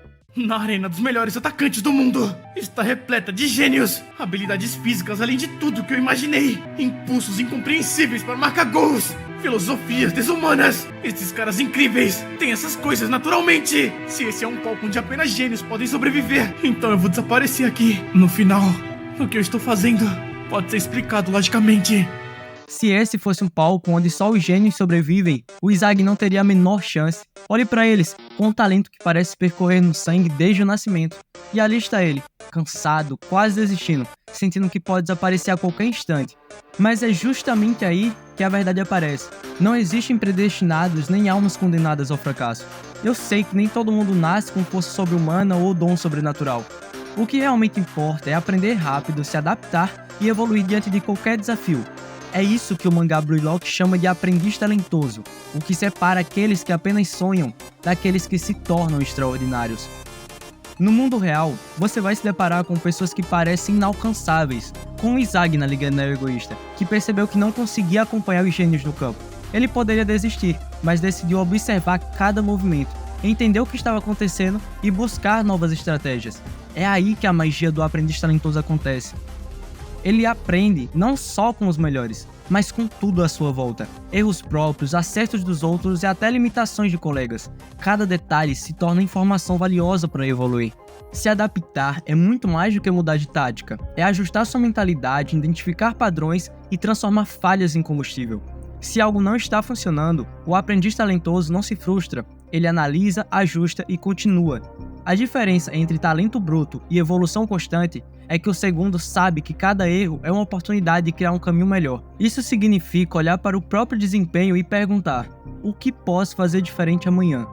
na arena dos melhores atacantes do mundo. Está repleta de gênios, habilidades físicas além de tudo que eu imaginei, impulsos incompreensíveis para marcar gols, filosofias desumanas. Esses caras incríveis têm essas coisas naturalmente. Se esse é um palco onde apenas gênios podem sobreviver, então eu vou desaparecer aqui. No final, o que eu estou fazendo pode ser explicado logicamente.
Se esse fosse um palco onde só os gênios sobrevivem, o Izagi não teria a menor chance. Olhe pra eles, com um talento que parece percorrer no sangue desde o nascimento. E ali está ele, cansado, quase desistindo, sentindo que pode desaparecer a qualquer instante. Mas é justamente aí que a verdade aparece. Não existem predestinados nem almas condenadas ao fracasso. Eu sei que nem todo mundo nasce com força sobre-humana ou dom sobrenatural. O que realmente importa é aprender rápido, se adaptar e evoluir diante de qualquer desafio. É isso que o mangá Blue Lock chama de aprendiz talentoso, o que separa aqueles que apenas sonham daqueles que se tornam extraordinários. No mundo real, você vai se deparar com pessoas que parecem inalcançáveis, como o Izagi na Liga Neo Egoísta, que percebeu que não conseguia acompanhar os gênios no campo. Ele poderia desistir, mas decidiu observar cada movimento, entender o que estava acontecendo e buscar novas estratégias. É aí que a magia do aprendiz talentoso acontece. Ele aprende não só com os melhores, mas com tudo à sua volta. Erros próprios, acertos dos outros e até limitações de colegas. Cada detalhe se torna informação valiosa para evoluir. Se adaptar é muito mais do que mudar de tática. É ajustar sua mentalidade, identificar padrões e transformar falhas em combustível. Se algo não está funcionando, o aprendiz talentoso não se frustra. Ele analisa, ajusta e continua. A diferença entre talento bruto e evolução constante é que o segundo sabe que cada erro é uma oportunidade de criar um caminho melhor. Isso significa olhar para o próprio desempenho e perguntar: o que posso fazer diferente amanhã?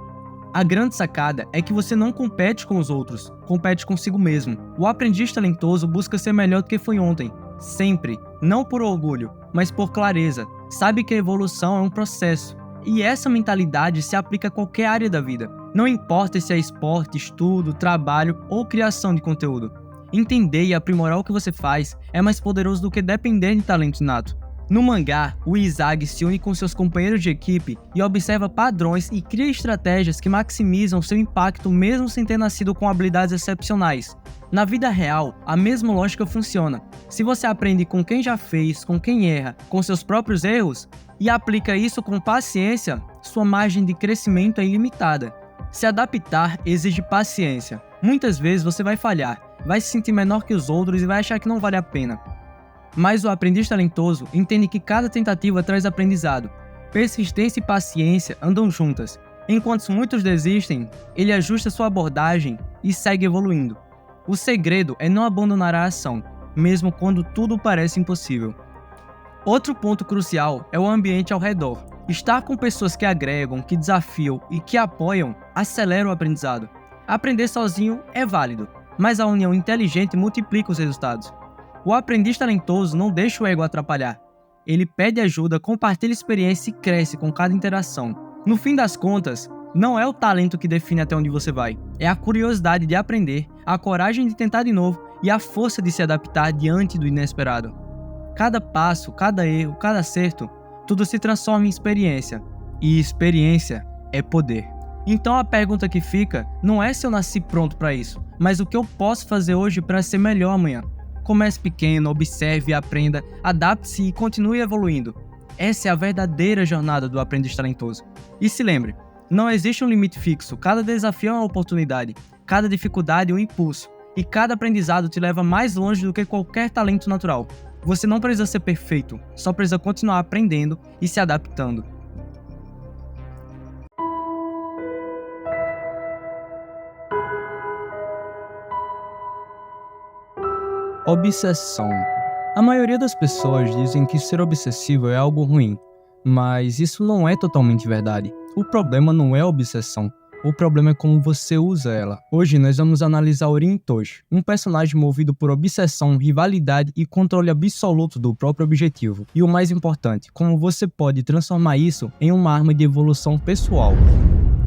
A grande sacada é que você não compete com os outros, compete consigo mesmo. O aprendiz talentoso busca ser melhor do que foi ontem, sempre, não por orgulho, mas por clareza. Sabe que a evolução é um processo, e essa mentalidade se aplica a qualquer área da vida. Não importa se é esporte, estudo, trabalho ou criação de conteúdo. Entender e aprimorar o que você faz é mais poderoso do que depender de talento inato. No mangá, o Izagi se une com seus companheiros de equipe e observa padrões e cria estratégias que maximizam seu impacto mesmo sem ter nascido com habilidades excepcionais. Na vida real, a mesma lógica funciona. Se você aprende com quem já fez, com quem erra, com seus próprios erros, e aplica isso com paciência, sua margem de crescimento é ilimitada. Se adaptar exige paciência. Muitas vezes você vai falhar, vai se sentir menor que os outros e vai achar que não vale a pena. Mas o aprendiz talentoso entende que cada tentativa traz aprendizado. Persistência e paciência andam juntas. Enquanto muitos desistem, ele ajusta sua abordagem e segue evoluindo. O segredo é não abandonar a ação, mesmo quando tudo parece impossível. Outro ponto crucial é o ambiente ao redor. Estar com pessoas que agregam, que desafiam e que apoiam acelera o aprendizado. Aprender sozinho é válido, mas a união inteligente multiplica os resultados. O aprendiz talentoso não deixa o ego atrapalhar. Ele pede ajuda, compartilha experiência e cresce com cada interação. No fim das contas, não é o talento que define até onde você vai. É a curiosidade de aprender, a coragem de tentar de novo e a força de se adaptar diante do inesperado. Cada passo, cada erro, cada acerto, tudo se transforma em experiência. E experiência é poder. Então a pergunta que fica não é se eu nasci pronto para isso, mas o que eu posso fazer hoje para ser melhor amanhã. Comece pequeno, observe, aprenda, adapte-se e continue evoluindo. Essa é a verdadeira jornada do aprendiz talentoso. E se lembre, não existe um limite fixo, cada desafio é uma oportunidade, cada dificuldade é um impulso, e cada aprendizado te leva mais longe do que qualquer talento natural. Você não precisa ser perfeito, só precisa continuar aprendendo e se adaptando. Obsessão. A maioria das pessoas dizem que ser obsessivo é algo ruim, mas isso não é totalmente verdade. O problema não é a obsessão, o problema é como você usa ela. Hoje nós vamos analisar Orin Itoshi, um personagem movido por obsessão, rivalidade e controle absoluto do próprio objetivo. E o mais importante, como você pode transformar isso em uma arma de evolução pessoal.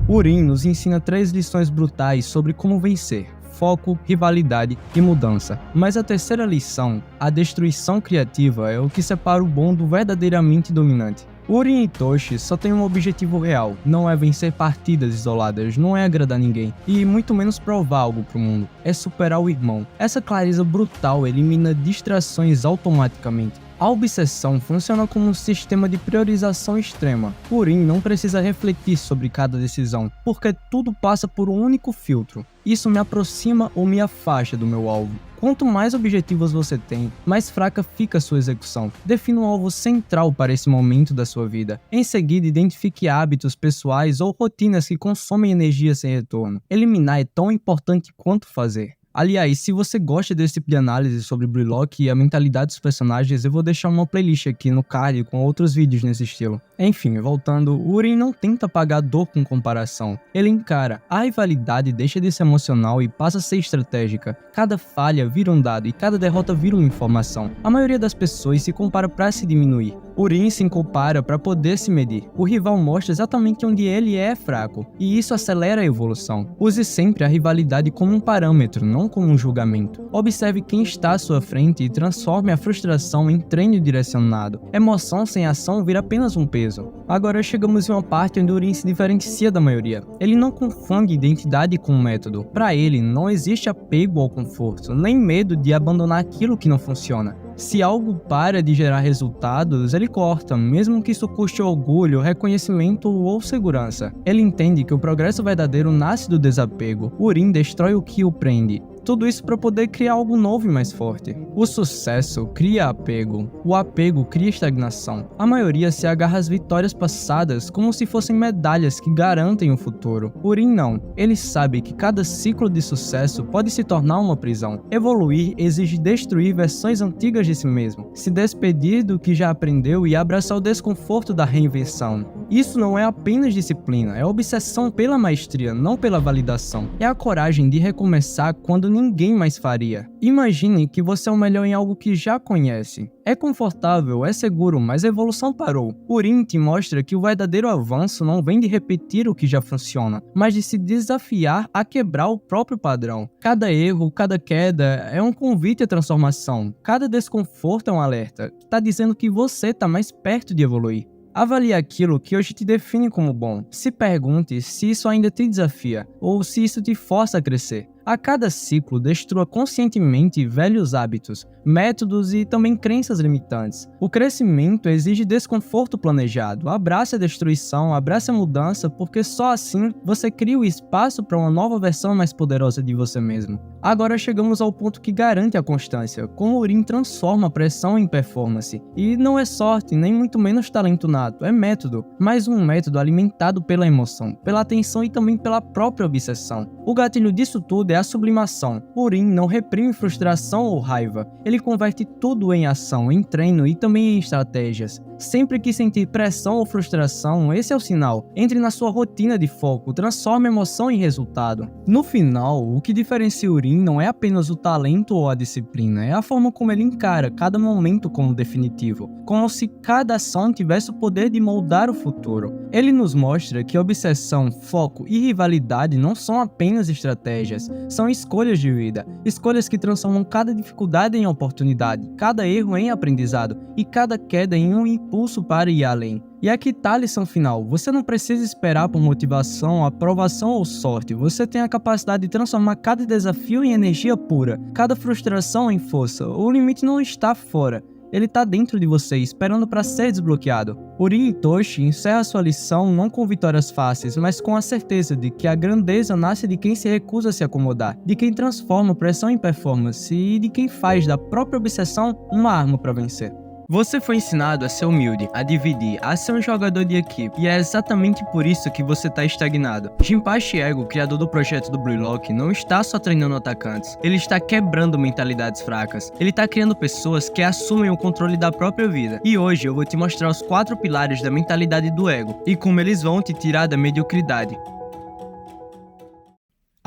Orin nos ensina 3 lições brutais sobre como vencer: foco, rivalidade e mudança. Mas a terceira lição, a destruição criativa, é o que separa o bom do verdadeiramente dominante. Urim Itoshi só tem um objetivo real, não é vencer partidas isoladas, não é agradar ninguém, e muito menos provar algo pro mundo, é superar o irmão. Essa clareza brutal elimina distrações automaticamente. A obsessão funciona como um sistema de priorização extrema. Urim não precisa refletir sobre cada decisão, porque tudo passa por um único filtro. Isso me aproxima ou me afasta do meu alvo. Quanto mais objetivos você tem, mais fraca fica a sua execução. Defina um alvo central para esse momento da sua vida. Em seguida, identifique hábitos pessoais ou rotinas que consomem energia sem retorno. Eliminar é tão importante quanto fazer. Aliás, se você gosta desse tipo de análise sobre Blaylock e a mentalidade dos personagens, eu vou deixar uma playlist aqui no card com outros vídeos nesse estilo. Enfim, voltando, Urim não tenta apagar a dor com comparação. Ele encara. A rivalidade deixa de ser emocional e passa a ser estratégica. Cada falha vira um dado e cada derrota vira uma informação. A maioria das pessoas se compara para se diminuir. Urim se compara para poder se medir. O rival mostra exatamente onde ele é fraco, e isso acelera a evolução. Use sempre a rivalidade como um parâmetro, não como um julgamento. Observe quem está à sua frente e transforme a frustração em treino direcionado. Emoção sem ação vira apenas um peso. Agora chegamos em uma parte onde Urim se diferencia da maioria. Ele não confunde identidade com método. Para ele, não existe apego ao conforto, nem medo de abandonar aquilo que não funciona. Se algo para de gerar resultados, ele corta, mesmo que isso custe orgulho, reconhecimento ou segurança. Ele entende que o progresso verdadeiro nasce do desapego. Urim destrói o que o prende. Tudo isso para poder criar algo novo e mais forte. O sucesso cria apego. O apego cria estagnação. A maioria se agarra às vitórias passadas como se fossem medalhas que garantem o futuro. Urim não. Ele sabe que cada ciclo de sucesso pode se tornar uma prisão. Evoluir exige destruir versões antigas de si mesmo, se despedir do que já aprendeu e abraçar o desconforto da reinvenção. Isso não é apenas disciplina, é obsessão pela maestria, não pela validação. É a coragem de recomeçar quando ninguém mais faria. Imagine que você é o melhor em algo que já conhece. É confortável, é seguro, mas a evolução parou. Urim te mostra que o verdadeiro avanço não vem de repetir o que já funciona, mas de se desafiar a quebrar o próprio padrão. Cada erro, cada queda é um convite à transformação. Cada desconforto é um alerta, que está dizendo que você está mais perto de evoluir. Avalie aquilo que hoje te define como bom. Se pergunte se isso ainda te desafia, ou se isso te força a crescer. A cada ciclo, destrua conscientemente velhos hábitos, métodos e também crenças limitantes. O crescimento exige desconforto planejado. Abrace a destruição, abrace a mudança, porque só assim você cria o espaço para uma nova versão mais poderosa de você mesmo. Agora chegamos ao ponto que garante a constância, como Urim transforma a pressão em performance. E não é sorte, nem muito menos talento nato, é método, mas um método alimentado pela emoção, pela atenção e também pela própria obsessão. O gatilho disso tudo é a sublimação. Urim não reprime frustração ou raiva, ele converte tudo em ação, em treino e também em estratégias. Sempre que sentir pressão ou frustração, esse é o sinal. Entre na sua rotina de foco, transforme a emoção em resultado. No final, o que diferencia Urim não é apenas o talento ou a disciplina, é a forma como ele encara cada momento como definitivo, como se cada ação tivesse o poder de moldar o futuro. Ele nos mostra que obsessão, foco e rivalidade não são apenas estratégias, são escolhas de vida, escolhas que transformam cada dificuldade em oportunidade, cada erro em aprendizado e cada queda em um impulso para ir além. E aqui tá a lição final, você não precisa esperar por motivação, aprovação ou sorte, você tem a capacidade de transformar cada desafio em energia pura, cada frustração em força, o limite não está fora. Ele está dentro de você, esperando para ser desbloqueado. Urim Itoshi encerra sua lição não com vitórias fáceis, mas com a certeza de que a grandeza nasce de quem se recusa a se acomodar, de quem transforma pressão em performance e de quem faz da própria obsessão uma arma para vencer. Você foi ensinado a ser humilde, a dividir, a ser um jogador de equipe, e é exatamente por isso que você está estagnado. Jinpachi Ego, criador do projeto do Blaylock, não está só treinando atacantes, ele está quebrando mentalidades fracas. Ele está criando pessoas que assumem o controle da própria vida. E hoje eu vou te mostrar os 4 pilares da mentalidade do ego, e como eles vão te tirar da mediocridade.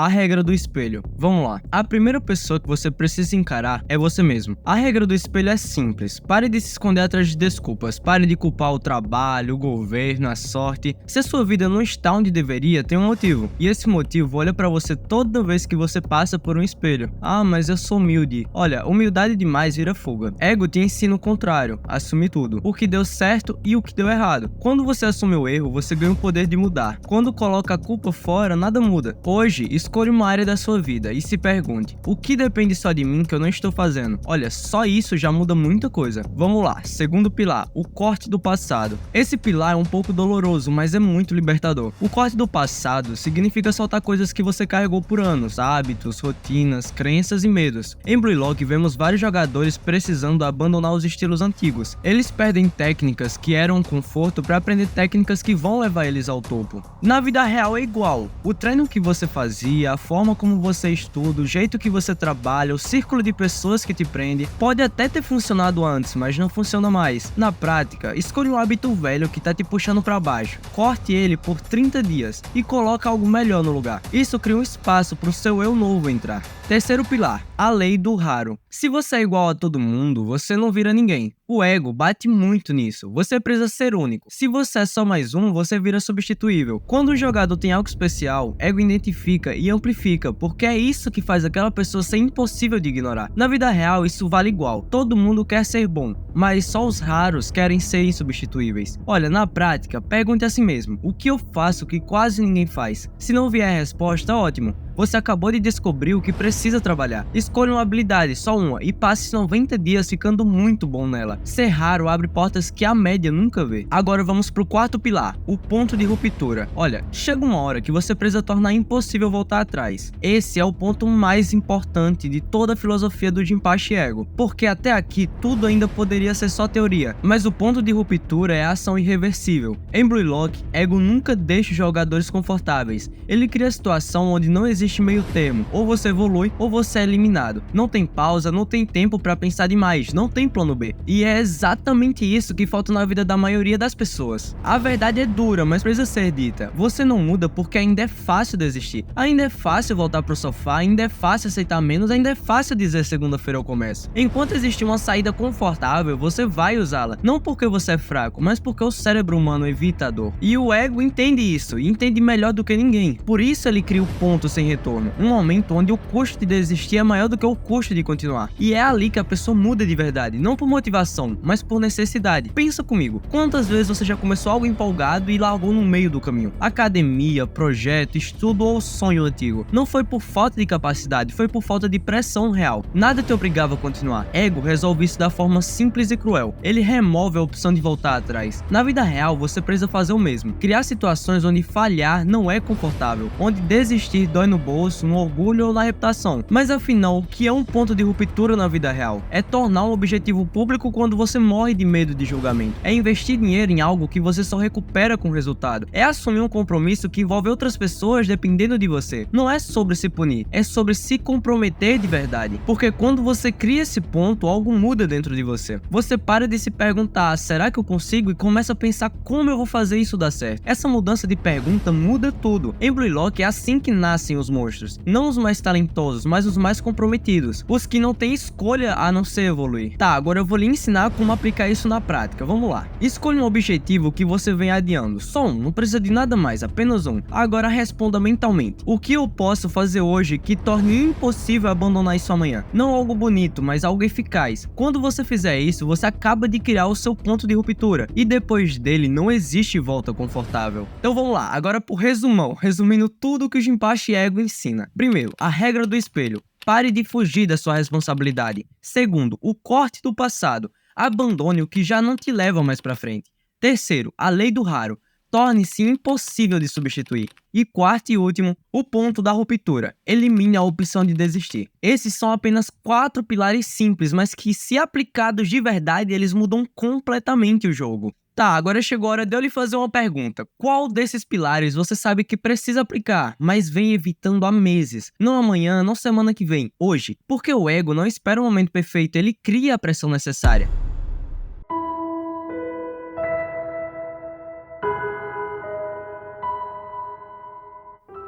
A regra do espelho. Vamos lá. A primeira pessoa que você precisa encarar é você mesmo. A regra do espelho é simples. Pare de se esconder atrás de desculpas. Pare de culpar o trabalho, o governo, a sorte. Se a sua vida não está onde deveria, tem um motivo. E esse motivo olha pra você toda vez que você passa por um espelho. Ah, mas eu sou humilde. Olha, humildade demais vira fuga. Ego te ensina o contrário. Assume tudo. O que deu certo e o que deu errado. Quando você assume o erro, você ganha o poder de mudar. Quando coloca a culpa fora, nada muda. Hoje, escolha uma área da sua vida e se pergunte: o que depende só de mim que eu não estou fazendo? Olha, só isso já muda muita coisa. Vamos lá, segundo pilar, o corte do passado. Esse pilar é um pouco doloroso, mas é muito libertador. O corte do passado significa soltar coisas que você carregou por anos, hábitos, rotinas, crenças e medos. Em Blaylock vemos vários jogadores precisando abandonar os estilos antigos. Eles perdem técnicas que eram um conforto para aprender técnicas que vão levar eles ao topo. Na vida real é igual. O treino que você fazia, a forma como você estuda, o jeito que você trabalha, o círculo de pessoas que te prende, pode até ter funcionado antes, mas não funciona mais. Na prática, escolha um hábito velho que tá te puxando para baixo, corte ele por 30 dias e coloca algo melhor no lugar. Isso cria um espaço para o seu eu novo entrar. Terceiro pilar, a lei do raro. Se você é igual a todo mundo, você não vira ninguém. O ego bate muito nisso. Você precisa ser único. Se você é só mais um, você vira substituível. Quando o jogador tem algo especial, ego identifica e amplifica, porque é isso que faz aquela pessoa ser impossível de ignorar. Na vida real, isso vale igual. Todo mundo quer ser bom, mas só os raros querem ser insubstituíveis. Olha, na prática, pergunte a si mesmo: o que eu faço que quase ninguém faz? Se não vier a resposta, ótimo. Você acabou de descobrir o que precisa trabalhar. Escolha uma habilidade, só uma, e passe 90 dias ficando muito bom nela. Ser raro abre portas que a média nunca vê. Agora vamos pro quarto pilar, o ponto de ruptura. Olha, chega uma hora que você precisa tornar impossível voltar atrás. Esse é o ponto mais importante de toda a filosofia do Jinpachi Ego, porque até aqui tudo ainda poderia ser só teoria, mas o ponto de ruptura é a ação irreversível. Em Blaylock, Ego nunca deixa os jogadores confortáveis. Ele cria a situação onde não existe meio termo, ou você evolui ou você é eliminado. Não tem pausa, não tem tempo pra pensar demais, não tem plano B. E é exatamente isso que falta na vida da maioria das pessoas. A verdade é dura, mas precisa ser dita. Você não muda porque ainda é fácil desistir. Ainda é fácil voltar pro sofá, ainda é fácil aceitar menos, ainda é fácil dizer segunda-feira eu começo. Enquanto existir uma saída confortável, você vai usá-la. Não porque você é fraco, mas porque o cérebro humano evita a dor. E o ego entende isso, e entende melhor do que ninguém. Por isso ele cria o ponto sem retorno, um momento onde o custo de desistir é maior do que o custo de continuar. E é ali que a pessoa muda de verdade, não por motivação, mas por necessidade. Pensa comigo, quantas vezes você já começou algo empolgado e largou no meio do caminho? Academia, projeto, estudo ou sonho antigo. Não foi por falta de capacidade, foi por falta de pressão real. Nada te obrigava a continuar. Ego resolve isso da forma simples e cruel. Ele remove a opção de voltar atrás. Na vida real, você precisa fazer o mesmo. Criar situações onde falhar não é confortável, onde desistir dói no bolso, no orgulho ou na reputação. Mas afinal, o que é um ponto de ruptura na vida real? É tornar um objetivo público quando você morre de medo de julgamento. É investir dinheiro em algo que você só recupera com resultado. É assumir um compromisso que envolve outras pessoas dependendo de você. Não é sobre se punir, é sobre se comprometer de verdade. Porque quando você cria esse ponto, algo muda dentro de você. Você para de se perguntar: será que eu consigo? E começa a pensar: como eu vou fazer isso dar certo? Essa mudança de pergunta muda tudo. Em Blaylock é assim que nascem os monstros. Não os mais talentosos, mas os mais comprometidos. Os que não têm escolha a não ser evoluir. Tá, agora eu vou lhe ensinar como aplicar isso na prática. Vamos lá. Escolha um objetivo que você vem adiando. Só um, não precisa de nada mais, apenas um. Agora responda mentalmente: o que eu posso fazer hoje que torne impossível abandonar isso amanhã? Não algo bonito, mas algo eficaz. Quando você fizer isso, você acaba de criar o seu ponto de ruptura. E depois dele não existe volta confortável. Então vamos lá, agora pro resumão. Resumindo tudo que o Jinpachi Ego ensina. Primeiro, a regra do espelho. Pare de fugir da sua responsabilidade. Segundo, o corte do passado. Abandone o que já não te leva mais pra frente. Terceiro, a lei do raro. Torne-se impossível de substituir. E quarto e último, o ponto da ruptura. Elimine a opção de desistir. Esses são apenas 4 pilares simples, mas que, se aplicados de verdade, eles mudam completamente o jogo. Tá, agora chegou a hora de eu lhe fazer uma pergunta. Qual desses pilares você sabe que precisa aplicar, mas vem evitando há meses? Não amanhã, não semana que vem, hoje. Porque o ego não espera o momento perfeito, ele cria a pressão necessária.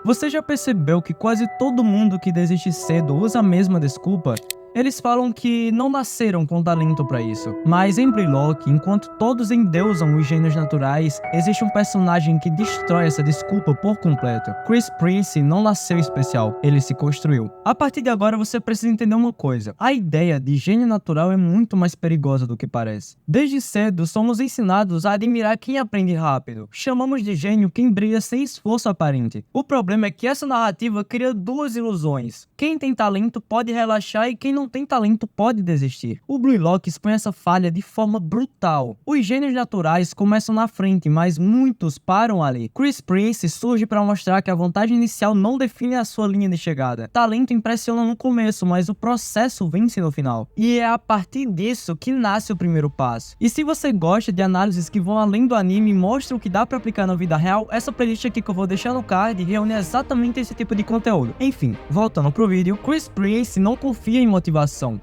Você já percebeu que quase todo mundo que desiste cedo usa a mesma desculpa? Eles falam que não nasceram com talento pra isso. Mas em Blaylock, enquanto todos endeusam os gênios naturais, existe um personagem que destrói essa desculpa por completo. Chris Prince não nasceu especial, ele se construiu. A partir de agora você precisa entender uma coisa. A ideia de gênio natural é muito mais perigosa do que parece. Desde cedo, somos ensinados a admirar quem aprende rápido. Chamamos de gênio quem brilha sem esforço aparente. O problema é que essa narrativa cria duas ilusões. Quem tem talento pode relaxar e quem não tem talento pode desistir. O Blaylock expõe essa falha de forma brutal. Os gênios naturais começam na frente, mas muitos param ali. Chris Prince surge para mostrar que a vantagem inicial não define a sua linha de chegada. Talento impressiona no começo, mas o processo vence no final. E é a partir disso que nasce o primeiro passo. E se você gosta de análises que vão além do anime e mostram o que dá para aplicar na vida real, essa playlist aqui que eu vou deixar no card reúne exatamente esse tipo de conteúdo. Enfim, voltando pro vídeo, Chris Prince não confia em motivação.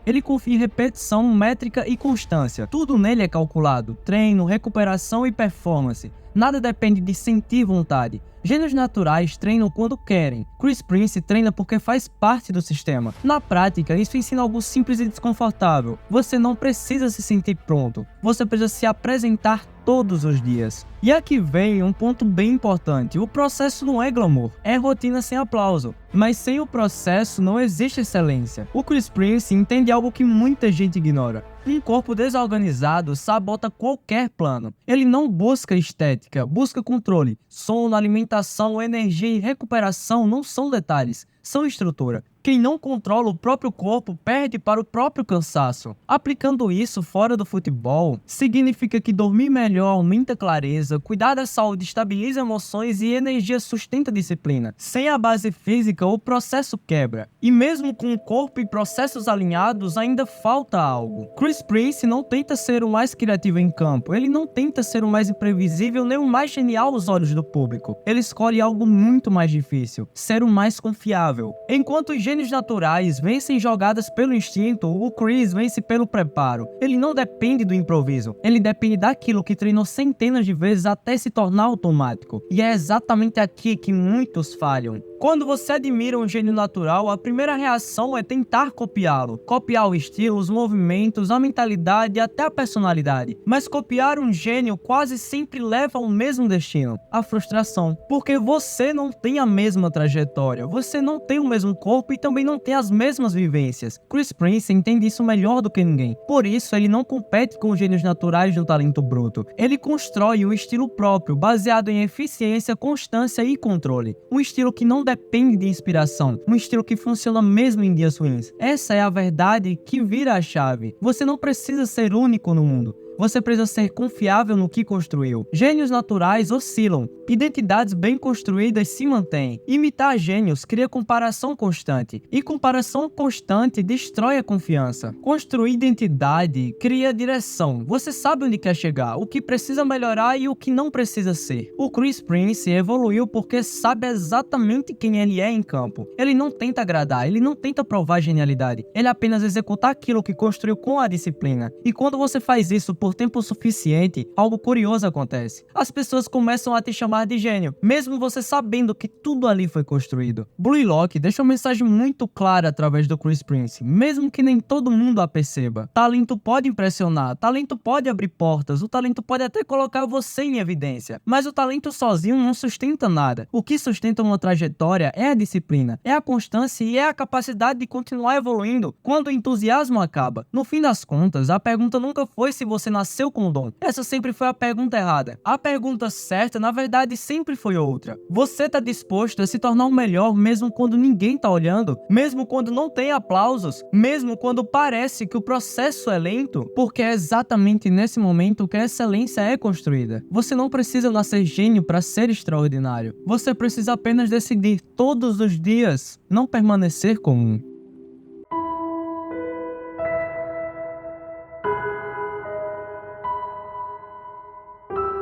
Ele confia em repetição, métrica e constância. Tudo nele é calculado: treino, recuperação e performance. Nada depende de sentir vontade. Gênios naturais treinam quando querem. Chris Prince treina porque faz parte do sistema. Na prática, isso ensina algo simples e desconfortável. Você não precisa se sentir pronto. Você precisa se apresentar todos os dias. E aqui vem um ponto bem importante. O processo não é glamour, é rotina sem aplauso. Mas sem o processo não existe excelência. O Chris Prince entende algo que muita gente ignora. Um corpo desorganizado sabota qualquer plano. Ele não busca estética, busca controle. Sono, alimentação, energia e recuperação não são detalhes, são estrutura. Quem não controla o próprio corpo perde para o próprio cansaço. Aplicando isso fora do futebol, significa que dormir melhor aumenta a clareza, cuidar da saúde estabiliza emoções e energia sustenta a disciplina. Sem a base física, o processo quebra. E mesmo com o corpo e processos alinhados, ainda falta algo. Chris Prince não tenta ser o mais criativo em campo, ele não tenta ser o mais imprevisível nem o mais genial aos olhos do público. Ele escolhe algo muito mais difícil: ser o mais confiável. Enquanto os gênios naturais vencem jogadas pelo instinto, o Chris vence pelo preparo. Ele não depende do improviso, ele depende daquilo que treinou centenas de vezes até se tornar automático. E é exatamente aqui que muitos falham. Quando você admira um gênio natural, a primeira reação é tentar copiá-lo. Copiar o estilo, os movimentos, a mentalidade e até a personalidade. Mas copiar um gênio quase sempre leva ao mesmo destino: a frustração. Porque você não tem a mesma trajetória, você não tem o mesmo corpo e também não tem as mesmas vivências. Chris Prince entende isso melhor do que ninguém. Por isso, ele não compete com os gênios naturais do talento bruto. Ele constrói um estilo próprio, baseado em eficiência, constância e controle. Um estilo que não depende de inspiração, um estilo que funciona mesmo em dias ruins. Essa é a verdade que vira a chave. Você não precisa ser único no mundo. Você precisa ser confiável no que construiu. Gênios naturais oscilam, identidades bem construídas se mantêm. Imitar gênios cria comparação constante, e comparação constante destrói a confiança. Construir identidade cria direção. Você sabe onde quer chegar, o que precisa melhorar e o que não precisa ser. O Chris Prince evoluiu porque sabe exatamente quem ele é em campo. Ele não tenta agradar, ele não tenta provar genialidade. Ele apenas executa aquilo que construiu com a disciplina. E quando você faz isso por tempo suficiente, algo curioso acontece. As pessoas começam a te chamar de gênio, mesmo você sabendo que tudo ali foi construído. Blaylock deixa uma mensagem muito clara através do Chris Prince, mesmo que nem todo mundo a perceba. Talento pode impressionar, talento pode abrir portas, o talento pode até colocar você em evidência, mas o talento sozinho não sustenta nada. O que sustenta uma trajetória é a disciplina, é a constância e é a capacidade de continuar evoluindo quando o entusiasmo acaba. No fim das contas, a pergunta nunca foi se você nasceu com o dom. Essa sempre foi a pergunta errada. A pergunta certa, na verdade, sempre foi outra. Você tá disposto a se tornar o melhor mesmo quando ninguém tá olhando? Mesmo quando não tem aplausos? Mesmo quando parece que o processo é lento? Porque é exatamente nesse momento que a excelência é construída. Você não precisa nascer gênio para ser extraordinário. Você precisa apenas decidir todos os dias não permanecer comum.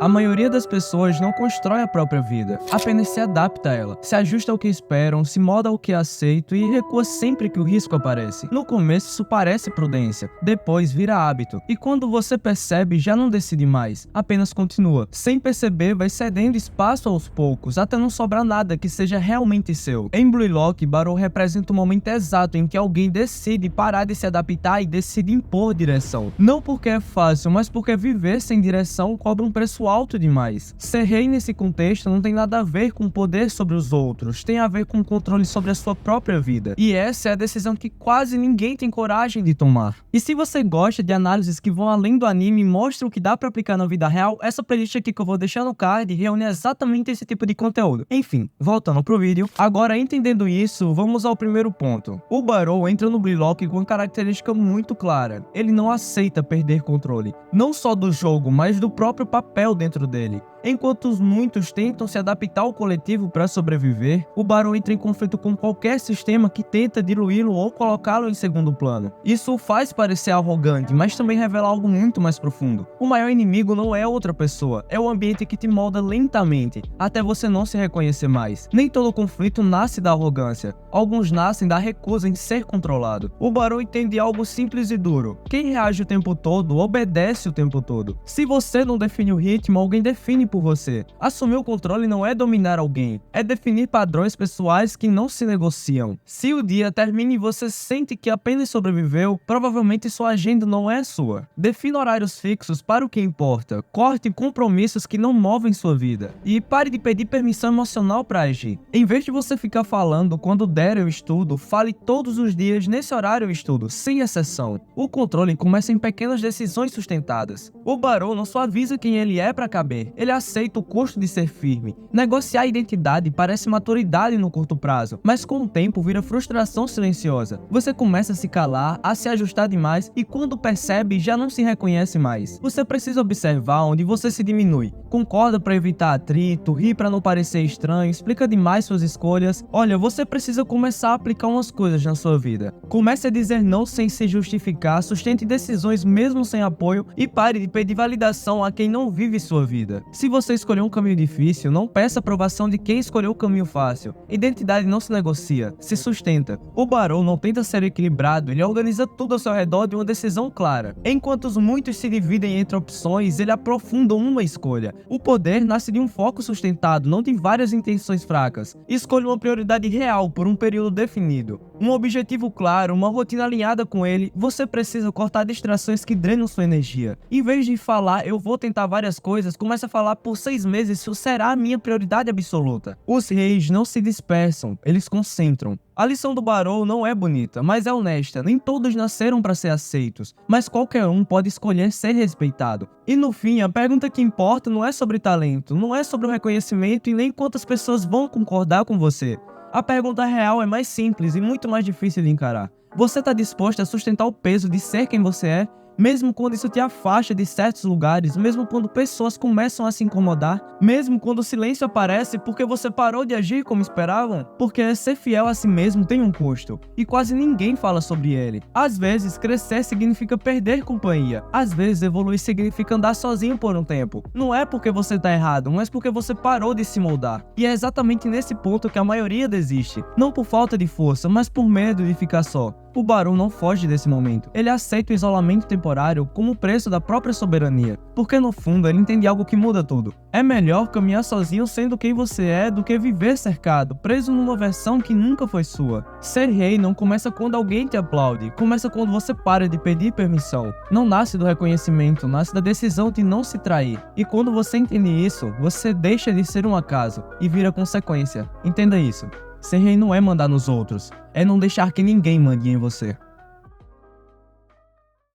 A maioria das pessoas não constrói a própria vida, apenas se adapta a ela, se ajusta ao que esperam, se molda ao que é aceito e recua sempre que o risco aparece. No começo isso parece prudência, depois vira hábito, e quando você percebe já não decide mais, apenas continua. Sem perceber vai cedendo espaço aos poucos, até não sobrar nada que seja realmente seu. Em Blue Lock, Barrow representa o momento exato em que alguém decide parar de se adaptar e decide impor direção. Não porque é fácil, mas porque viver sem direção cobra um preço alto demais. Ser rei nesse contexto não tem nada a ver com poder sobre os outros, tem a ver com controle sobre a sua própria vida. E essa é a decisão que quase ninguém tem coragem de tomar. E se você gosta de análises que vão além do anime e mostram o que dá pra aplicar na vida real, essa playlist aqui que eu vou deixar no card reúne exatamente esse tipo de conteúdo. Enfim, voltando pro vídeo, agora entendendo isso, vamos ao primeiro ponto. O Barrow entra no Blue Lock com uma característica muito clara. Ele não aceita perder controle, não só do jogo, mas do próprio papel dentro dele. Enquanto muitos tentam se adaptar ao coletivo para sobreviver, o Barrow entra em conflito com qualquer sistema que tenta diluí-lo ou colocá-lo em segundo plano. Isso o faz parecer arrogante, mas também revela algo muito mais profundo. O maior inimigo não é outra pessoa, é o ambiente que te molda lentamente, até você não se reconhecer mais. Nem todo conflito nasce da arrogância, alguns nascem da recusa em ser controlado. O Barrow entende algo simples e duro: quem reage o tempo todo, obedece o tempo todo. Se você não define o ritmo, alguém define por você. Assumir o controle não é dominar alguém, é definir padrões pessoais que não se negociam. Se o dia termina e você sente que apenas sobreviveu, provavelmente sua agenda não é sua. Defina horários fixos para o que importa, corte compromissos que não movem sua vida e pare de pedir permissão emocional para agir. Em vez de você ficar falando quando der eu estudo, fale todos os dias nesse horário eu estudo, sem exceção. O controle começa em pequenas decisões sustentadas. O Barrow não só avisa quem ele é para caber, ele aceita o custo de ser firme. Negociar a identidade parece maturidade no curto prazo, mas com o tempo vira frustração silenciosa. Você começa a se calar, a se ajustar demais e quando percebe já não se reconhece mais. Você precisa observar onde você se diminui. Concorda para evitar atrito, ri para não parecer estranho, explica demais suas escolhas. Olha, você precisa começar a aplicar umas coisas na sua vida. Comece a dizer não sem se justificar, sustente decisões mesmo sem apoio e pare de pedir validação a quem não vive sua vida. Se você escolheu um caminho difícil, não peça aprovação de quem escolheu o caminho fácil. Identidade não se negocia, se sustenta. O Barrow não tenta ser equilibrado, ele organiza tudo ao seu redor de uma decisão clara. Enquanto muitos se dividem entre opções, ele aprofunda uma escolha. O poder nasce de um foco sustentado, não de várias intenções fracas. Escolha uma prioridade real por um período definido. Um objetivo claro, uma rotina alinhada com ele, você precisa cortar distrações que drenam sua energia. Em vez de falar, eu vou tentar várias coisas, comece a falar por 6 meses, isso será a minha prioridade absoluta. Os reis não se dispersam, eles concentram. A lição do Barrow não é bonita, mas é honesta. Nem todos nasceram para ser aceitos, mas qualquer um pode escolher ser respeitado. E no fim, a pergunta que importa não é sobre talento, não é sobre o reconhecimento e nem quantas pessoas vão concordar com você. A pergunta real é mais simples e muito mais difícil de encarar. Você está disposto a sustentar o peso de ser quem você é? Mesmo quando isso te afasta de certos lugares, mesmo quando pessoas começam a se incomodar, mesmo quando o silêncio aparece porque você parou de agir como esperavam, porque ser fiel a si mesmo tem um custo, e quase ninguém fala sobre ele. Às vezes, crescer significa perder companhia, às vezes evoluir significa andar sozinho por um tempo. Não é porque você tá errado, mas porque você parou de se moldar. E é exatamente nesse ponto que a maioria desiste, não por falta de força, mas por medo de ficar só. O Barrow não foge desse momento. Ele aceita o isolamento temporário como o preço da própria soberania, porque no fundo ele entende algo que muda tudo. É melhor caminhar sozinho sendo quem você é do que viver cercado, preso numa versão que nunca foi sua. Ser rei não começa quando alguém te aplaude, começa quando você para de pedir permissão. Não nasce do reconhecimento, nasce da decisão de não se trair. E quando você entende isso, você deixa de ser um acaso e vira consequência. Entenda isso. Ser rei não é mandar nos outros, é não deixar que ninguém mande em você.